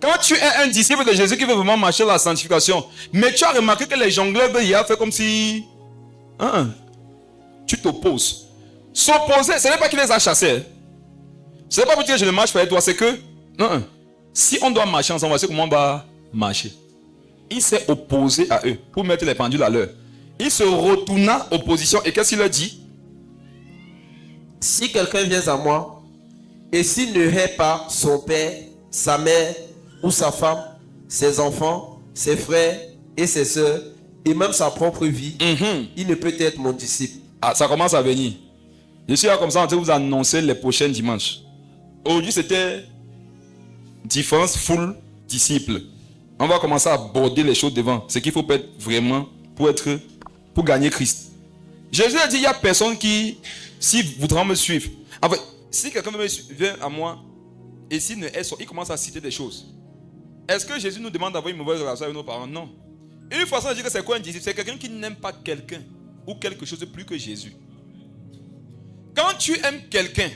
Quand tu es un disciple de Jésus qui veut vraiment marcher la sanctification, mais tu as remarqué que les jongleurs veulent faire comme si... tu t'opposes. S'opposer, ce n'est pas qu'il les a chassés. Ce n'est pas pour dire que je ne marche pas avec toi, c'est que... Si on doit marcher ensemble, voici comment on va marcher. Il s'est opposé à eux pour mettre les pendules à l'heure. Il se retourna opposition et qu'est-ce qu'il leur dit? Si quelqu'un vient à moi, et s'il ne hait pas son père, sa mère ou sa femme, ses enfants, ses frères et ses sœurs, et même sa propre vie, il ne peut être mon disciple. Ah, ça commence à venir. Je suis là comme ça en train de vous annoncer les prochains dimanches. Aujourd'hui, c'était différence full disciple. On va commencer à aborder les choses devant. Ce qu'il faut être vraiment pour gagner Christ. Jésus a dit, il n'y a personne qui, si voudra me suivre. En fait, si quelqu'un vient à moi, et s'il ne est, il commence à citer des choses. Est-ce que Jésus nous demande d'avoir une mauvaise relation avec nos parents? Non. Une façon de dire que c'est quoi un disciple? C'est quelqu'un qui n'aime pas quelqu'un ou quelque chose de plus que Jésus. Quand tu aimes quelqu'un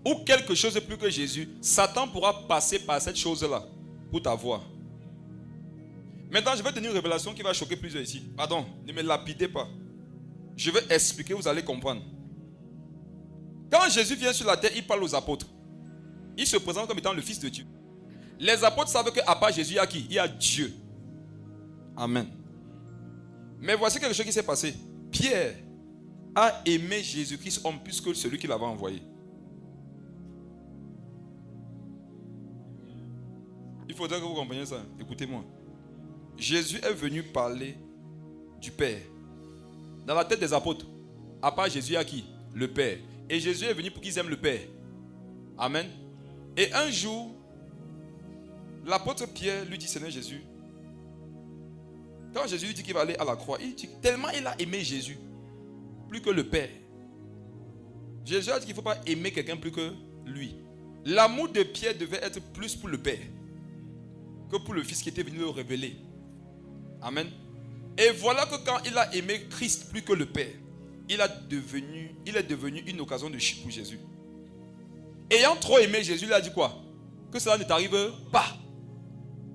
ou quelque chose de plus que Jésus, Satan pourra passer par cette chose-là pour t'avoir. Maintenant, je vais donner une révélation qui va choquer plusieurs ici. Pardon, ne me lapidez pas. Je vais expliquer, vous allez comprendre. Quand Jésus vient sur la terre, il parle aux apôtres. Il se présente comme étant le Fils de Dieu. Les apôtres savent qu'à part Jésus, il y a qui? Il y a Dieu. Amen. Mais voici quelque chose qui s'est passé. Pierre a aimé Jésus-Christ homme plus que celui qui l'avait envoyé. Il faudrait que vous compreniez ça. Écoutez-moi. Jésus est venu parler du Père. Dans la tête des apôtres, à part Jésus, il y a qui? Le Père. Et Jésus est venu pour qu'ils aiment le Père. Amen. Et un jour, l'apôtre Pierre lui dit, Seigneur Jésus, quand Jésus lui dit qu'il va aller à la croix, il dit, tellement il a aimé Jésus, plus que le Père. Jésus a dit qu'il ne faut pas aimer quelqu'un plus que lui. L'amour de Pierre devait être plus pour le Père que pour le Fils qui était venu le révéler. Amen. Et voilà que quand il a aimé Christ plus que le Père, il est devenu une occasion de chute pour Jésus. Ayant trop aimé Jésus, lui a dit quoi? Que cela ne t'arrive pas.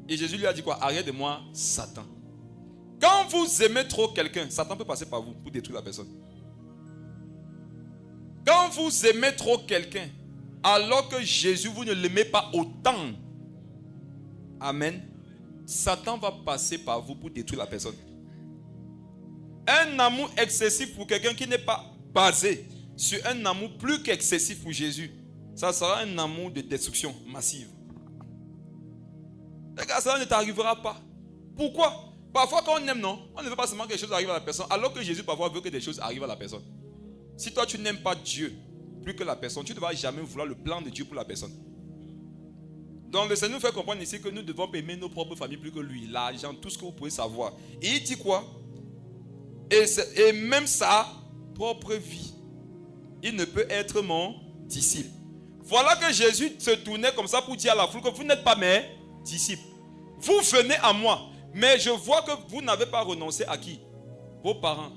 Et Jésus lui a dit quoi? Arrête de moi, Satan. Quand vous aimez trop quelqu'un, Satan peut passer par vous pour détruire la personne. Quand vous aimez trop quelqu'un, alors que Jésus, vous ne l'aimez pas autant, amen, Satan va passer par vous pour détruire la personne. Un amour excessif pour quelqu'un qui n'est pas basé sur un amour plus qu'excessif pour Jésus, ça sera un amour de destruction massive. Regarde, ça ne t'arrivera pas. Pourquoi? Parfois quand on aime, non, on ne veut pas seulement que des choses arrivent à la personne, alors que Jésus parfois veut que des choses arrivent à la personne. Si toi tu n'aimes pas Dieu plus que la personne, tu ne vas jamais vouloir le plan de Dieu pour la personne. Donc le Seigneur nous fait comprendre ici que nous devons aimer nos propres familles plus que lui, l'argent, tout ce que vous pouvez savoir. Et il dit quoi? Et même sa propre vie. Il ne peut être mon disciple. Voilà que Jésus se tournait comme ça pour dire à la foule que vous n'êtes pas mes disciples. Vous venez à moi, mais je vois que vous n'avez pas renoncé à qui? Vos parents,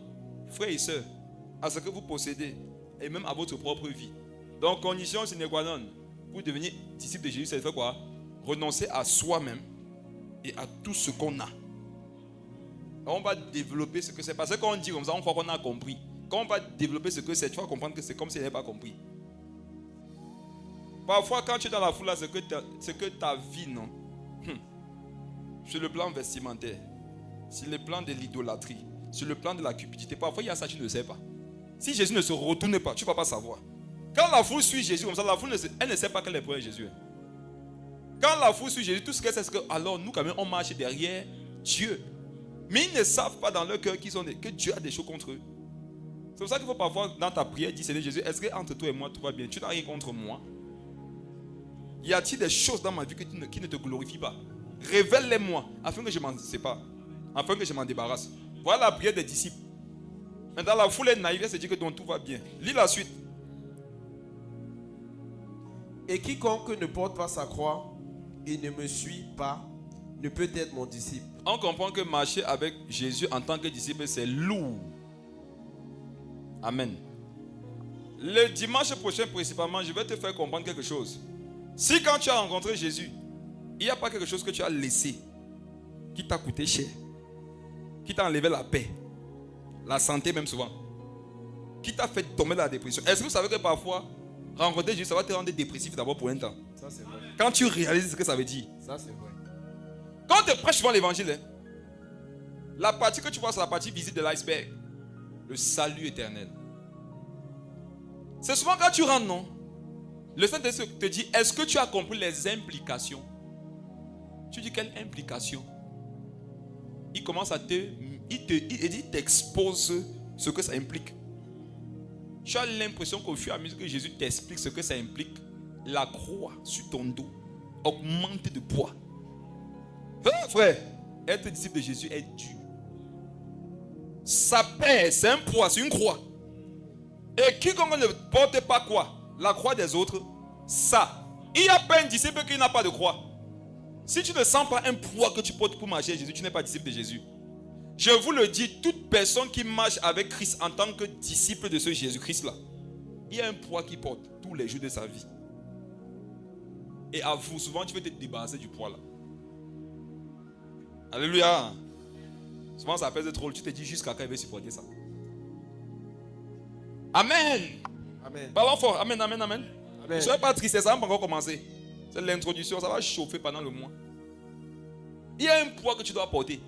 frères et sœurs, à ce que vous possédez, et même à votre propre vie. Donc, condition sine qua non, pour devenir disciple de Jésus, c'est de faire quoi? Renoncer à soi-même et à tout ce qu'on a. On va développer ce que c'est. Parce que quand on dit comme ça, on croit qu'on a compris. Quand on va développer ce que c'est, tu vas comprendre que c'est comme si on n'avait pas compris. Parfois, quand tu es dans la foule, là, c'est que ta vie, non. Sur le plan vestimentaire, sur le plan de l'idolâtrie, sur le plan de la cupidité, parfois il y a ça, tu ne sais pas. Si Jésus ne se retourne pas, tu ne vas pas savoir. Quand la foule suit Jésus comme ça, la foule elle ne sait pas quel est le point de Jésus. Quand la foule suit Jésus, tout ce qu'elle sait, c'est que alors nous, quand même, on marche derrière Dieu. Mais ils ne savent pas dans leur cœur que Dieu a des choses contre eux. C'est pour ça qu'il faut parfois, dans ta prière, dire Seigneur Jésus, est-ce qu'entre toi et moi, tout va bien? Tu n'as rien contre moi? Y a-t-il des choses dans ma vie qui ne te glorifient pas? Révèle-les-moi, afin que je m'en sépare, afin que je m'en débarrasse. Voilà la prière des disciples. Maintenant, la foule est naïve, elle se dit que donc, tout va bien. Lis la suite. Et quiconque ne porte pas sa croix et ne me suit pas ne peut être mon disciple. On comprend que marcher avec Jésus en tant que disciple, c'est lourd. Amen. Le dimanche prochain, principalement, je vais te faire comprendre quelque chose. Si quand tu as rencontré Jésus, il n'y a pas quelque chose que tu as laissé, qui t'a coûté cher, qui t'a enlevé la paix, la santé même souvent, qui t'a fait tomber dans la dépression. Est-ce que vous savez que parfois, rencontrer Jésus, ça va te rendre dépressif d'abord pour un temps? Ça, c'est vrai. Quand tu réalises ce que ça veut dire. Ça, c'est vrai. Quand on te prêche souvent l'évangile, la partie que tu vois, c'est la partie visible de l'iceberg. Le salut éternel. C'est souvent quand tu rentres, non? Le Saint-Esprit te dit, est-ce que tu as compris les implications? Tu dis, quelle implication? Il commence à il t'expose ce que ça implique. Tu as l'impression qu'au fur et à mesure que Jésus t'explique ce que ça implique, la croix sur ton dos augmente de poids. Frère, être disciple de Jésus est dur. Ça pèse, c'est un poids, c'est une croix. Et quiconque ne porte pas quoi? La croix des autres, ça. Il n'y a pas un disciple qui n'a pas de croix. Si tu ne sens pas un poids que tu portes pour marcher avec Jésus, tu n'es pas disciple de Jésus. Je vous le dis, toute personne qui marche avec Christ en tant que disciple de ce Jésus-Christ-là, il y a un poids qu'il porte tous les jours de sa vie. Et avoue, souvent tu veux te débarrasser du poids là. Alléluia. Souvent ça pèse trop, tu te dis jusqu'à quand il va supporter ça. Amen. Amen. Parlons fort. Amen, amen, amen. Amen. Ne soyez pas triste, ça va pas encore commencer. C'est l'introduction, ça va chauffer pendant le mois. Il y a un poids que tu dois porter.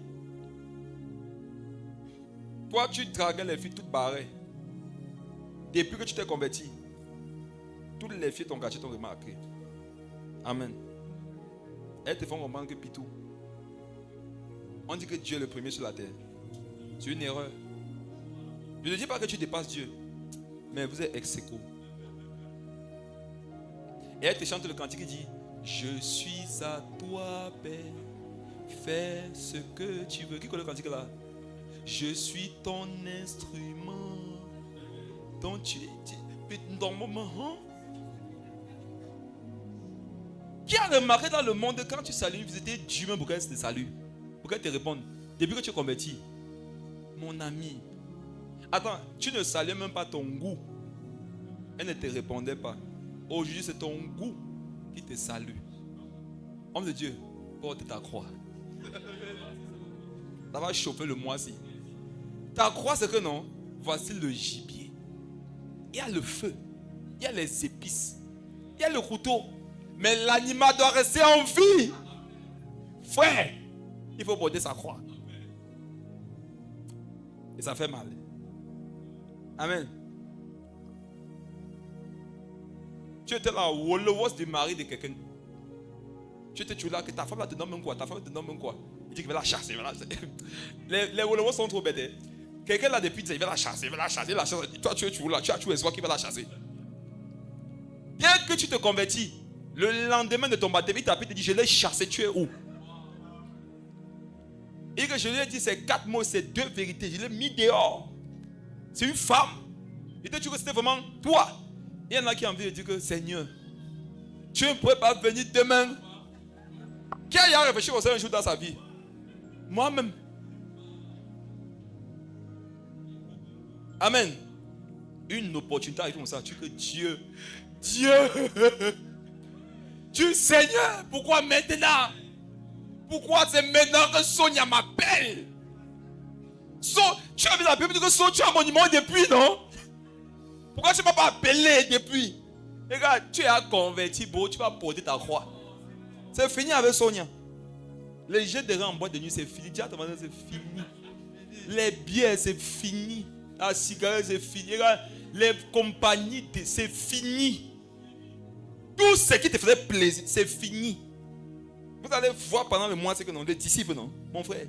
Toi, tu draguais les filles toutes barrées. Depuis que tu t'es converti, toutes les filles de ton quartier t'ont remarqué. Amen. Elles te font comprendre que Pitou. On dit que Dieu est le premier sur la terre. C'est une erreur. Je ne dis pas que tu dépasses Dieu, mais vous êtes ex-écho. Et elle te chante le cantique qui dit: je suis à toi, Père, fais ce que tu veux. Qui connaît le cantique là? Je suis ton instrument. Donc dans mon moment. Qui a remarqué dans le monde quand tu salues, vous étiez Dieu même pour qu'elle te salue? Pour qu'elle te réponde. Depuis que tu es converti, mon ami. Attends, tu ne saluais même pas ton goût. Elle ne te répondait pas. Aujourd'hui, c'est ton goût qui te salue. Homme de Dieu, porte ta croix. Ça va chauffer le mois-ci. Ta croix, c'est que non. Voici le gibier. Il y a le feu. Il y a les épices. Il y a le couteau. Mais l'animal doit rester en vie. Frère, il faut porter sa croix. Et ça fait mal. Amen. Tu étais là au Wolowos du mari de quelqu'un. Tu étais là que ta femme là te donne même quoi? Ta femme te donne même quoi? Il dit qu'il va la chasser. Les Wolowos sont trop bêtes. Hein? Quelqu'un là depuis il va la chasser, il va la chasser, il va la chasser. Toi tu es là, tu as tué espoir qu'il va la chasser. Dès que tu te convertis, le lendemain de ton baptême, il t'appelle et te dit: je l'ai chassé, tu es où? Et que je lui ai dit ces 4 mots, ces 2 vérités, je l'ai mis dehors. C'est une femme. Il te dit que c'était vraiment toi. Il y en a qui ont envie de dire que Seigneur, tu ne pourrais pas venir demain. Qui a réfléchi au Seigneur un jour dans sa vie? Moi-même. Amen. Une opportunité arrive comme ça. Tu dis que Dieu, Dieu Seigneur, pourquoi maintenant? Pourquoi c'est maintenant que Sonia m'appelle? Tu as vu la Bible que tu as mon numéro depuis, non? Pourquoi tu ne m'as pas appelé depuis? Regarde, tu es converti, beau, tu vas porter ta croix. C'est fini avec Sonia. Les jeux de reins en boîte de nuit, c'est fini. Déjà, c'est fini. Les bières, c'est fini. La cigarette, c'est fini. Regarde, les compagnies, c'est fini. Tout ce qui te faisait plaisir, c'est fini. Vous allez voir pendant le mois, c'est que non, les disciples, non, mon frère.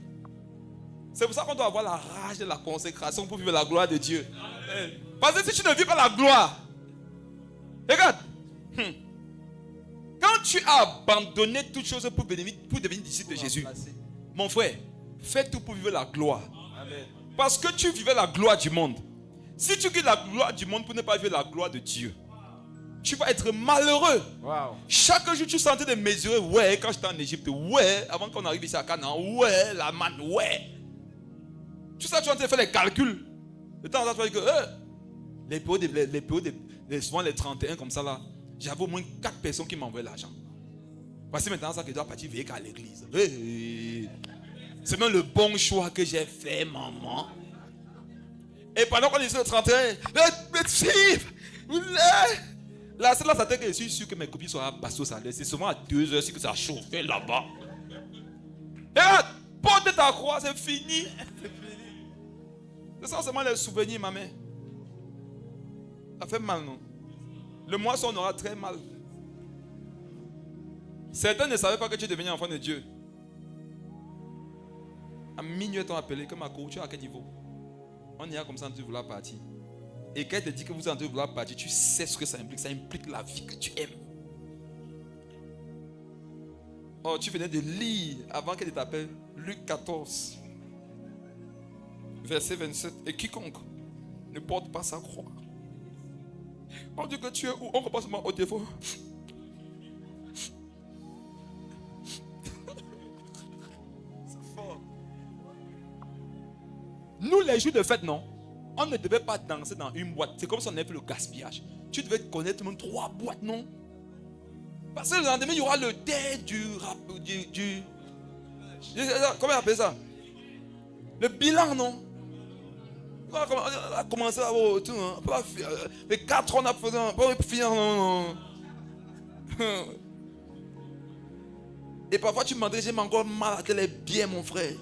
C'est pour ça qu'on doit avoir la rage de la consécration pour vivre la gloire de Dieu. Parce que si tu ne vis pas la gloire, regarde, quand tu as abandonné toute chose pour devenir disciple de Jésus, mon frère, fais tout pour vivre la gloire. Amen. Parce que tu vivais la gloire du monde. Si tu vis la gloire du monde pour ne pas vivre la gloire de Dieu, tu vas être malheureux. Wow. Chaque jour, tu es en train de mesurer. Ouais, quand j'étais en Égypte, ouais, avant qu'on arrive ici à Canaan, ouais, la manne, ouais. Tu sais, tu es en train de faire les calculs. De temps en temps, tu vas dire que souvent les 31 comme ça là, j'avais au moins 4 personnes qui m'envoyaient l'argent. Voici maintenant ça que je dois partir veiller à l'église. Hey. C'est même le bon choix que j'ai fait, maman. Et pendant qu'on est sur le 31, là, c'est là, ça que je suis sûr que mes copines seront passées au salaire. C'est seulement à 2 heures que ça a chauffé là-bas. Regarde, porte ta croix, c'est fini. C'est ça seulement les souvenirs, ma mère. Ça fait mal, non? Le moisson on aura très mal. Certains ne savaient pas que tu es devenu enfant de Dieu. À minuit, t'ont appelé comme à coach, tu es à quel niveau? On y a comme ça en train de vouloir partir. Et quand elle te dit que vous êtes en train de vouloir partir, tu sais ce que ça implique. Ça implique la vie que tu aimes. Oh, tu venais de lire avant qu'elle t'appelle Luc 14, verset 27. Et quiconque ne porte pas sa croix. On dit que tu es où? On repasse au téléphone. C'est fort. Nous, les jours de fête, non, on ne devait pas danser dans une boîte. C'est comme si on avait fait le gaspillage. Tu devais connaître même 3 boîtes, non? Parce que le lendemain, il y aura le thé du rap, comment on appelle ça? Le bilan, non? On a commencé à avoir tout, hein. Les 4 ans, on a fait, on va finir, non. Et parfois, tu me dis, j'ai encore mal à la télé, bien, mon frère.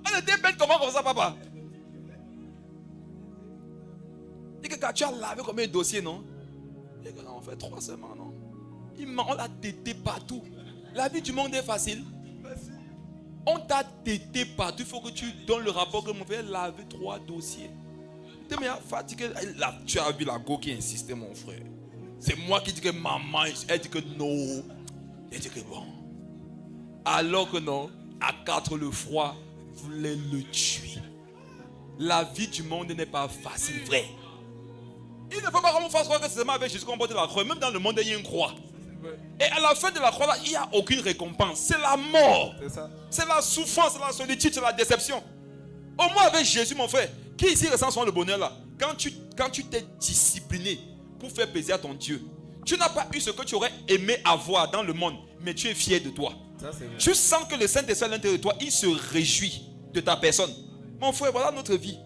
On était bête comment comme ça, papa? Et que quand tu as lavé comme un dossier, non? Et que on fait 3 semaines, non? On l'a tété partout. La vie du monde est facile. On t'a tété partout. Il faut que tu donnes le rapport que mon frère a lavé 3 dossiers. Tu es fatigué. Là, tu as vu la go qui insistait, mon frère. C'est moi qui dis que maman, elle dit que non. Elle dit que bon. Alors que non, à 4, le froid voulait le tuer. La vie du monde n'est pas facile, vrai. Il ne faut pas qu'on fasse croire que c'est seulement avec Jésus qu'on porte la croix. Même dans le monde, il y a une croix. Et à la fin de la croix, là, il n'y a aucune récompense. C'est la mort. C'est la souffrance, c'est la solitude, c'est la déception. Au moins avec Jésus, mon frère, qui ici ressent souvent le bonheur là? Quand tu t'es discipliné pour faire plaisir à ton Dieu, tu n'as pas eu ce que tu aurais aimé avoir dans le monde, mais tu es fier de toi. Tu sens que le Saint-Esprit à l'intérieur de toi, il se réjouit de ta personne. Mon frère, voilà notre vie.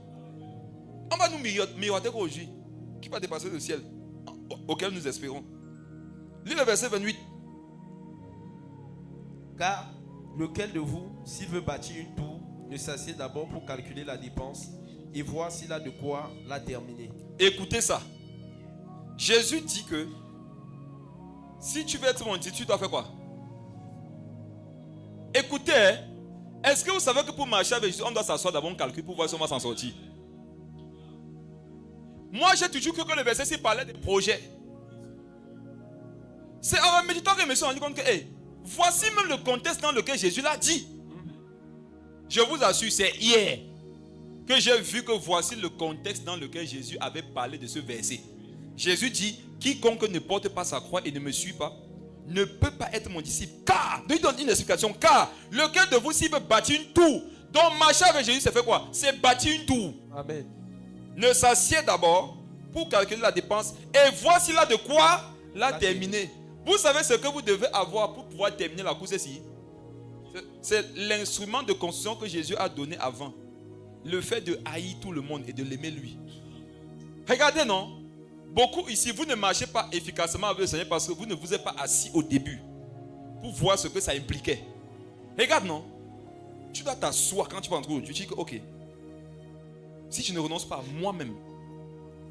On va nous miroiter aujourd'hui. Qui va dépasser le ciel auquel nous espérons. Lis le verset 28. Car lequel de vous, s'il veut bâtir une tour, ne s'assied d'abord pour calculer la dépense et voir s'il a de quoi la terminer. Écoutez ça. Jésus dit que si tu veux être mon disciple, tu dois faire quoi? Écoutez, hein? Est-ce que vous savez que pour marcher avec Jésus, on doit s'asseoir d'abord, on calcule pour voir si on va s'en sortir? Moi, j'ai toujours cru que le verset s'il parlait des projets. C'est en méditant que je me suis rendu compte que, voici même le contexte dans lequel Jésus l'a dit. Je vous assure, c'est hier que j'ai vu que voici le contexte dans lequel Jésus avait parlé de ce verset. Jésus dit, quiconque ne porte pas sa croix et ne me suit pas, ne peut pas être mon disciple. Car, il donne une explication, car lequel de vous s'il veut bâtir une tour, donc marcher avec Jésus, c'est fait quoi? C'est bâtir une tour. Amen. Ne s'assied d'abord pour calculer la dépense et voir s'il a de quoi la terminer. Vous savez ce que vous devez avoir pour pouvoir terminer la course ici? C'est l'instrument de construction que Jésus a donné avant. Le fait de haïr tout le monde et de l'aimer lui. Regardez, non? Beaucoup ici, vous ne marchez pas efficacement avec le Seigneur parce que vous ne vous êtes pas assis au début pour voir ce que ça impliquait. Regarde, non? Tu dois t'asseoir quand tu vas entrer au Dieu. Tu dis que, ok, si je ne renonce pas à moi-même,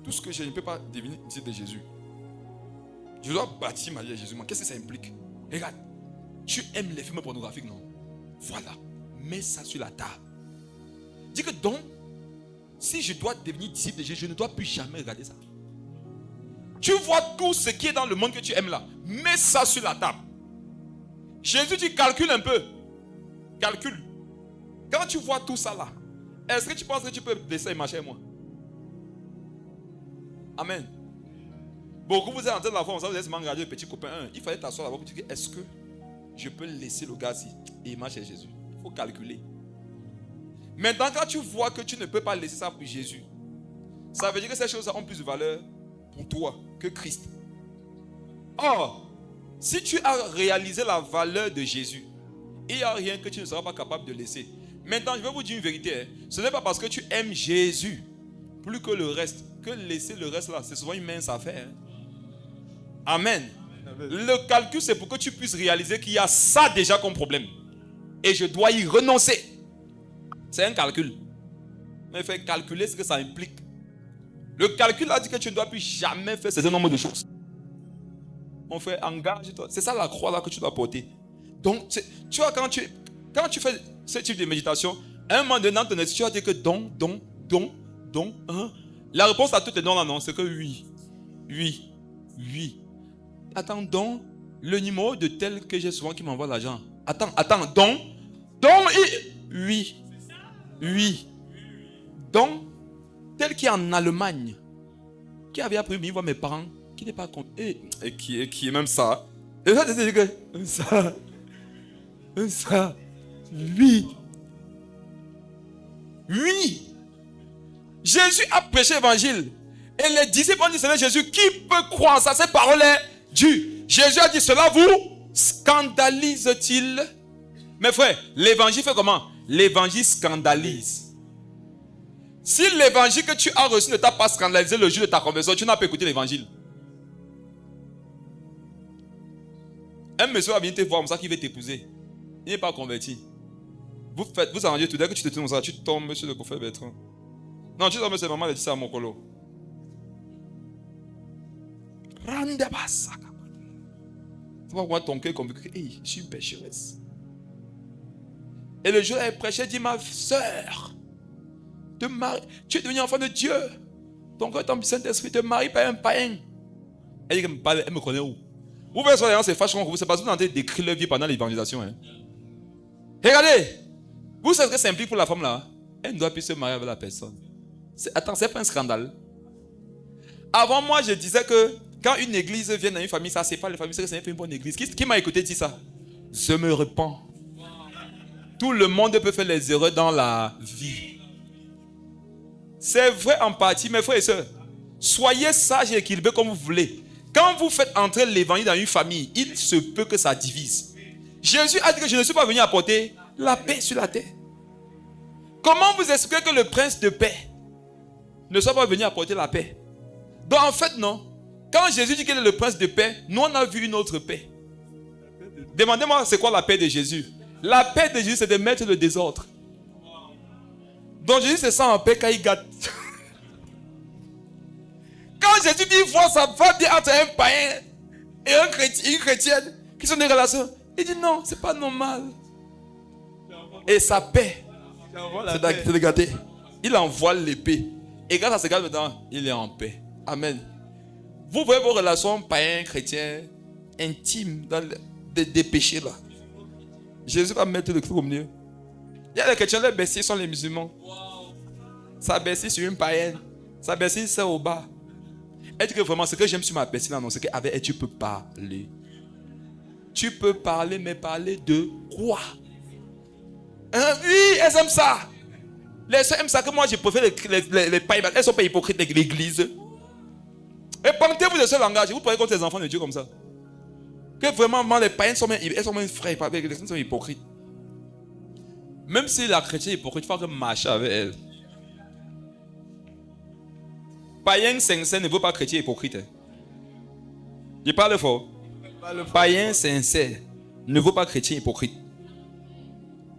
tout ce que je ne peux pas devenir disciple de Jésus, je dois bâtir ma vie à Jésus. Qu'est-ce que ça implique? Regarde, tu aimes les films pornographiques, non? Voilà, mets ça sur la table. Dis que donc, si je dois devenir disciple de Jésus, je ne dois plus jamais regarder ça. Tu vois tout ce qui est dans le monde que tu aimes là, mets ça sur la table. Jésus dit, calcule un peu. Calcule. Quand tu vois tout ça là, est-ce que tu penses que tu peux laisser marcher avec moi? Amen. Beaucoup vous êtes en train de la voir, vous êtes regardé le petit copain. Il fallait t'asseoir là-bas pour dire, est-ce que je peux laisser le gars ici et il marche chez Jésus? Il faut calculer. Maintenant, quand tu vois que tu ne peux pas laisser ça pour Jésus, ça veut dire que ces choses ont plus de valeur pour toi que Christ. Or, si tu as réalisé la valeur de Jésus, il n'y a rien que tu ne seras pas capable de laisser. Maintenant, je vais vous dire une vérité. Ce n'est pas parce que tu aimes Jésus plus que le reste, que laisser le reste là, c'est souvent une mince affaire. Amen. Amen. Le calcul, c'est pour que tu puisses réaliser qu'il y a ça déjà comme problème. Et je dois y renoncer. C'est un calcul. Mais il faut calculer ce que ça implique. Le calcul a dit que tu ne dois plus jamais faire ce nombre de choses. Mon frère, engage-toi. C'est ça la croix là que tu dois porter. Donc, tu vois, quand tu fais ce type de méditation, un moment donné, dans ton esprit, tu vas dire que don. Hein? La réponse à tous les dons là, non, c'est que oui. Attends, don, le numéro de tel que j'ai souvent qui m'envoie l'argent. Attends, don, oui. Don, tel qui est en Allemagne, qui avait appris à voir mes parents, qui n'est pas content, et qui est même ça. Et ça, c'est que ça, oui. Jésus a prêché l'évangile. Et les disciples ont dit, Seigneur Jésus, qui peut croire ça? Ces paroles est due. Jésus a dit, cela vous scandalise-t-il? Mes frères, l'évangile fait comment? L'évangile scandalise. Si l'évangile que tu as reçu ne t'a pas scandalisé le jour de ta conversion, tu n'as pas écouté l'évangile. Un monsieur va venir te voir comme ça qui veut t'épouser. Il n'est pas converti. Vous arrangez tout. Dès que tu te tournes comme ça, tu tombes sur le prophète Bertrand. Non, tu tombes sur maman, elle dit ça à mon colo. Tu vas voir ton cœur comme hey, je suis une pécheresse. Et le jour où elle prêchait, elle dit, ma soeur, tu es devenu enfant de Dieu. Ton cœur, ton Saint-Esprit te marie par un païen. Elle dit elle me connaît où? Vous voyez, les gens se fâchent contre vous, c'est parce que vous avez décrit leur vie pendant l'évangélisation. Hein. Regardez, vous savez ce que ça implique pour la femme là? Elle ne doit plus se marier avec la personne. Attends, c'est pas un scandale. Avant moi, je disais que quand une église vient dans une famille, ça c'est pas la famille, c'est une bonne église. Qui m'a écouté dire ça? Je me repens. Tout le monde peut faire les erreurs dans la vie. C'est vrai en partie, mes frères et sœurs. Soyez sages et équilibrés comme vous voulez. Quand vous faites entrer l'évangile dans une famille, il se peut que ça divise. Jésus a dit que je ne suis pas venu apporter la paix sur la terre. Comment vous expliquez que le prince de paix ne soit pas venu apporter la paix? Donc en fait, non. Quand Jésus dit qu'il est le prince de paix, nous on a vu une autre paix. Demandez-moi c'est quoi la paix de Jésus? La paix de Jésus, c'est de mettre le désordre. Donc Jésus se sent en paix quand il gâte. Quand Jésus dit il voit ça va bien entre un païen et une chrétienne qui sont des relations, il dit non, c'est pas normal. Et sa paix, c'est de gâter. Il envoie l'épée. Et quand ça se gâte dedans, il est en paix. Amen. Vous voyez vos relations païens, chrétiens, intimes, dans des péchés là. Jésus va mettre le truc au milieu. Il y a les chrétiens, les baissiers sont les musulmans. Ça baisse sur une païenne. Ça baisse c'est au bas. Elle dit que vraiment, ce que j'aime sur ma baisse là, non, c'est qu'avec elle, tu peux parler. Tu peux parler, mais parler de quoi? Oui, elles aiment ça. Les soeurs aiment ça, que moi je préfère les païens. Elles ne sont pas hypocrites avec l'église. Et pentez-vous de ce langage. Vous parlez contre les enfants de Dieu comme ça. Que vraiment, les païens sont même frères. Les chrétiens sont hypocrites. Même si la chrétienne est hypocrite, il faut que marcher avec elle. Païen sincère ne veut pas chrétien hypocrite. Je parle fort. Païen sincère ne veut pas chrétien hypocrite.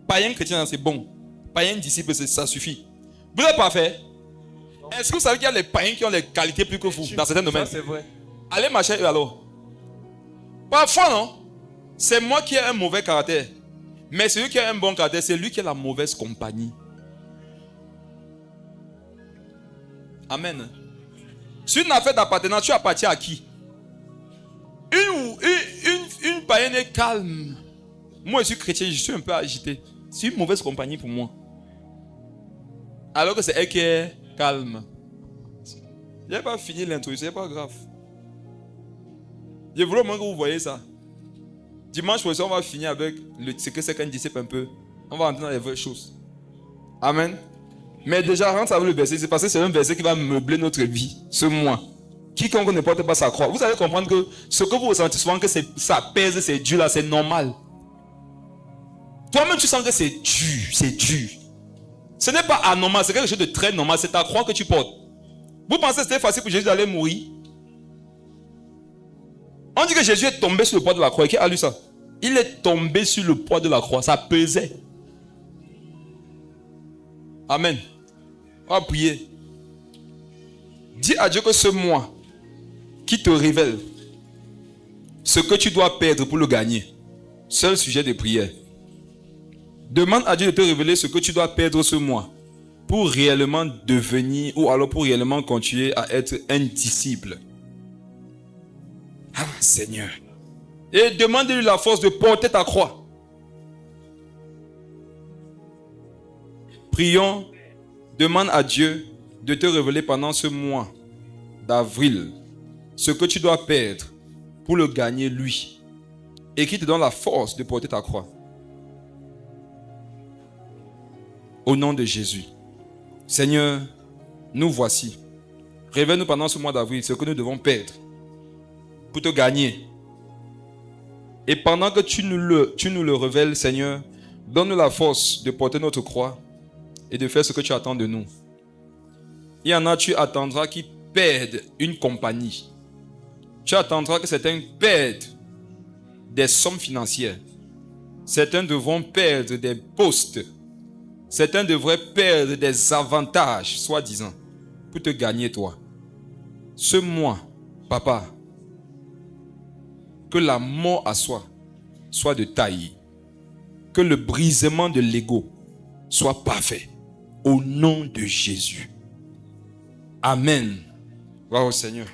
Païen chrétien, c'est bon. Païen disciple, ça suffit. Vous n'êtes pas fait. Est-ce que vous savez qu'il y a les païens qui ont les qualités plus que vous dans certains domaines? Ça, c'est vrai. Allez marcher eux alors. Parfois, non. C'est moi qui ai un mauvais caractère. Mais celui qui a un bon caractère, c'est lui qui a la mauvaise compagnie. Amen. Sur une affaire d'appartenance, tu appartiens à qui? Une païenne est calme. Moi, je suis chrétien, je suis un peu agité. C'est une mauvaise compagnie pour moi. Alors que c'est elle qui est calme. Je n'ai pas fini l'introduction, c'est pas grave. Je voulais au moins que vous voyez ça. Dimanche prochain, on va finir avec ce que c'est qu'un disciple un peu. On va entrer dans les vraies choses. Amen. Mais déjà, rentre avec le verset. C'est parce que c'est un verset qui va meubler notre vie ce mois. Quiconque ne porte pas sa croix. Vous allez comprendre que ce que vous ressentez souvent, que ça pèse, c'est dur là, c'est normal. Toi-même, tu sens que c'est dur, c'est dur. Ce n'est pas anormal, c'est quelque chose de très normal. C'est ta croix que tu portes. Vous pensez que c'était facile pour Jésus d'aller mourir? On dit que Jésus est tombé sur le poids de la croix. Qui a lu ça? Il est tombé sur le poids de la croix. Ça pesait. Amen. On va prier. Dis à Dieu que ce mois qui te révèle ce que tu dois perdre pour le gagner. Seul sujet de prière. Demande à Dieu de te révéler ce que tu dois perdre ce mois pour réellement devenir ou alors pour réellement continuer à être un disciple. Ah Seigneur. Et demande-lui la force de porter ta croix. Prions, demande à Dieu de te révéler pendant ce mois d'avril ce que tu dois perdre pour le gagner lui et qu'il te donne la force de porter ta croix. Au nom de Jésus. Seigneur, nous voici. Révèle-nous pendant ce mois d'avril ce que nous devons perdre pour te gagner. Et pendant que tu nous le révèles, Seigneur, donne-nous la force de porter notre croix et de faire ce que tu attends de nous. Il y en a, tu attendras qu'ils perdent une compagnie. Tu attendras que certains perdent des sommes financières. Certains devront perdre des postes. Certains devraient perdre des avantages, soi-disant, pour te gagner toi. Ce mois, papa, que la mort à soi soit de taille. Que le brisement de l'ego soit parfait. Au nom de Jésus. Amen. Gloire au Seigneur.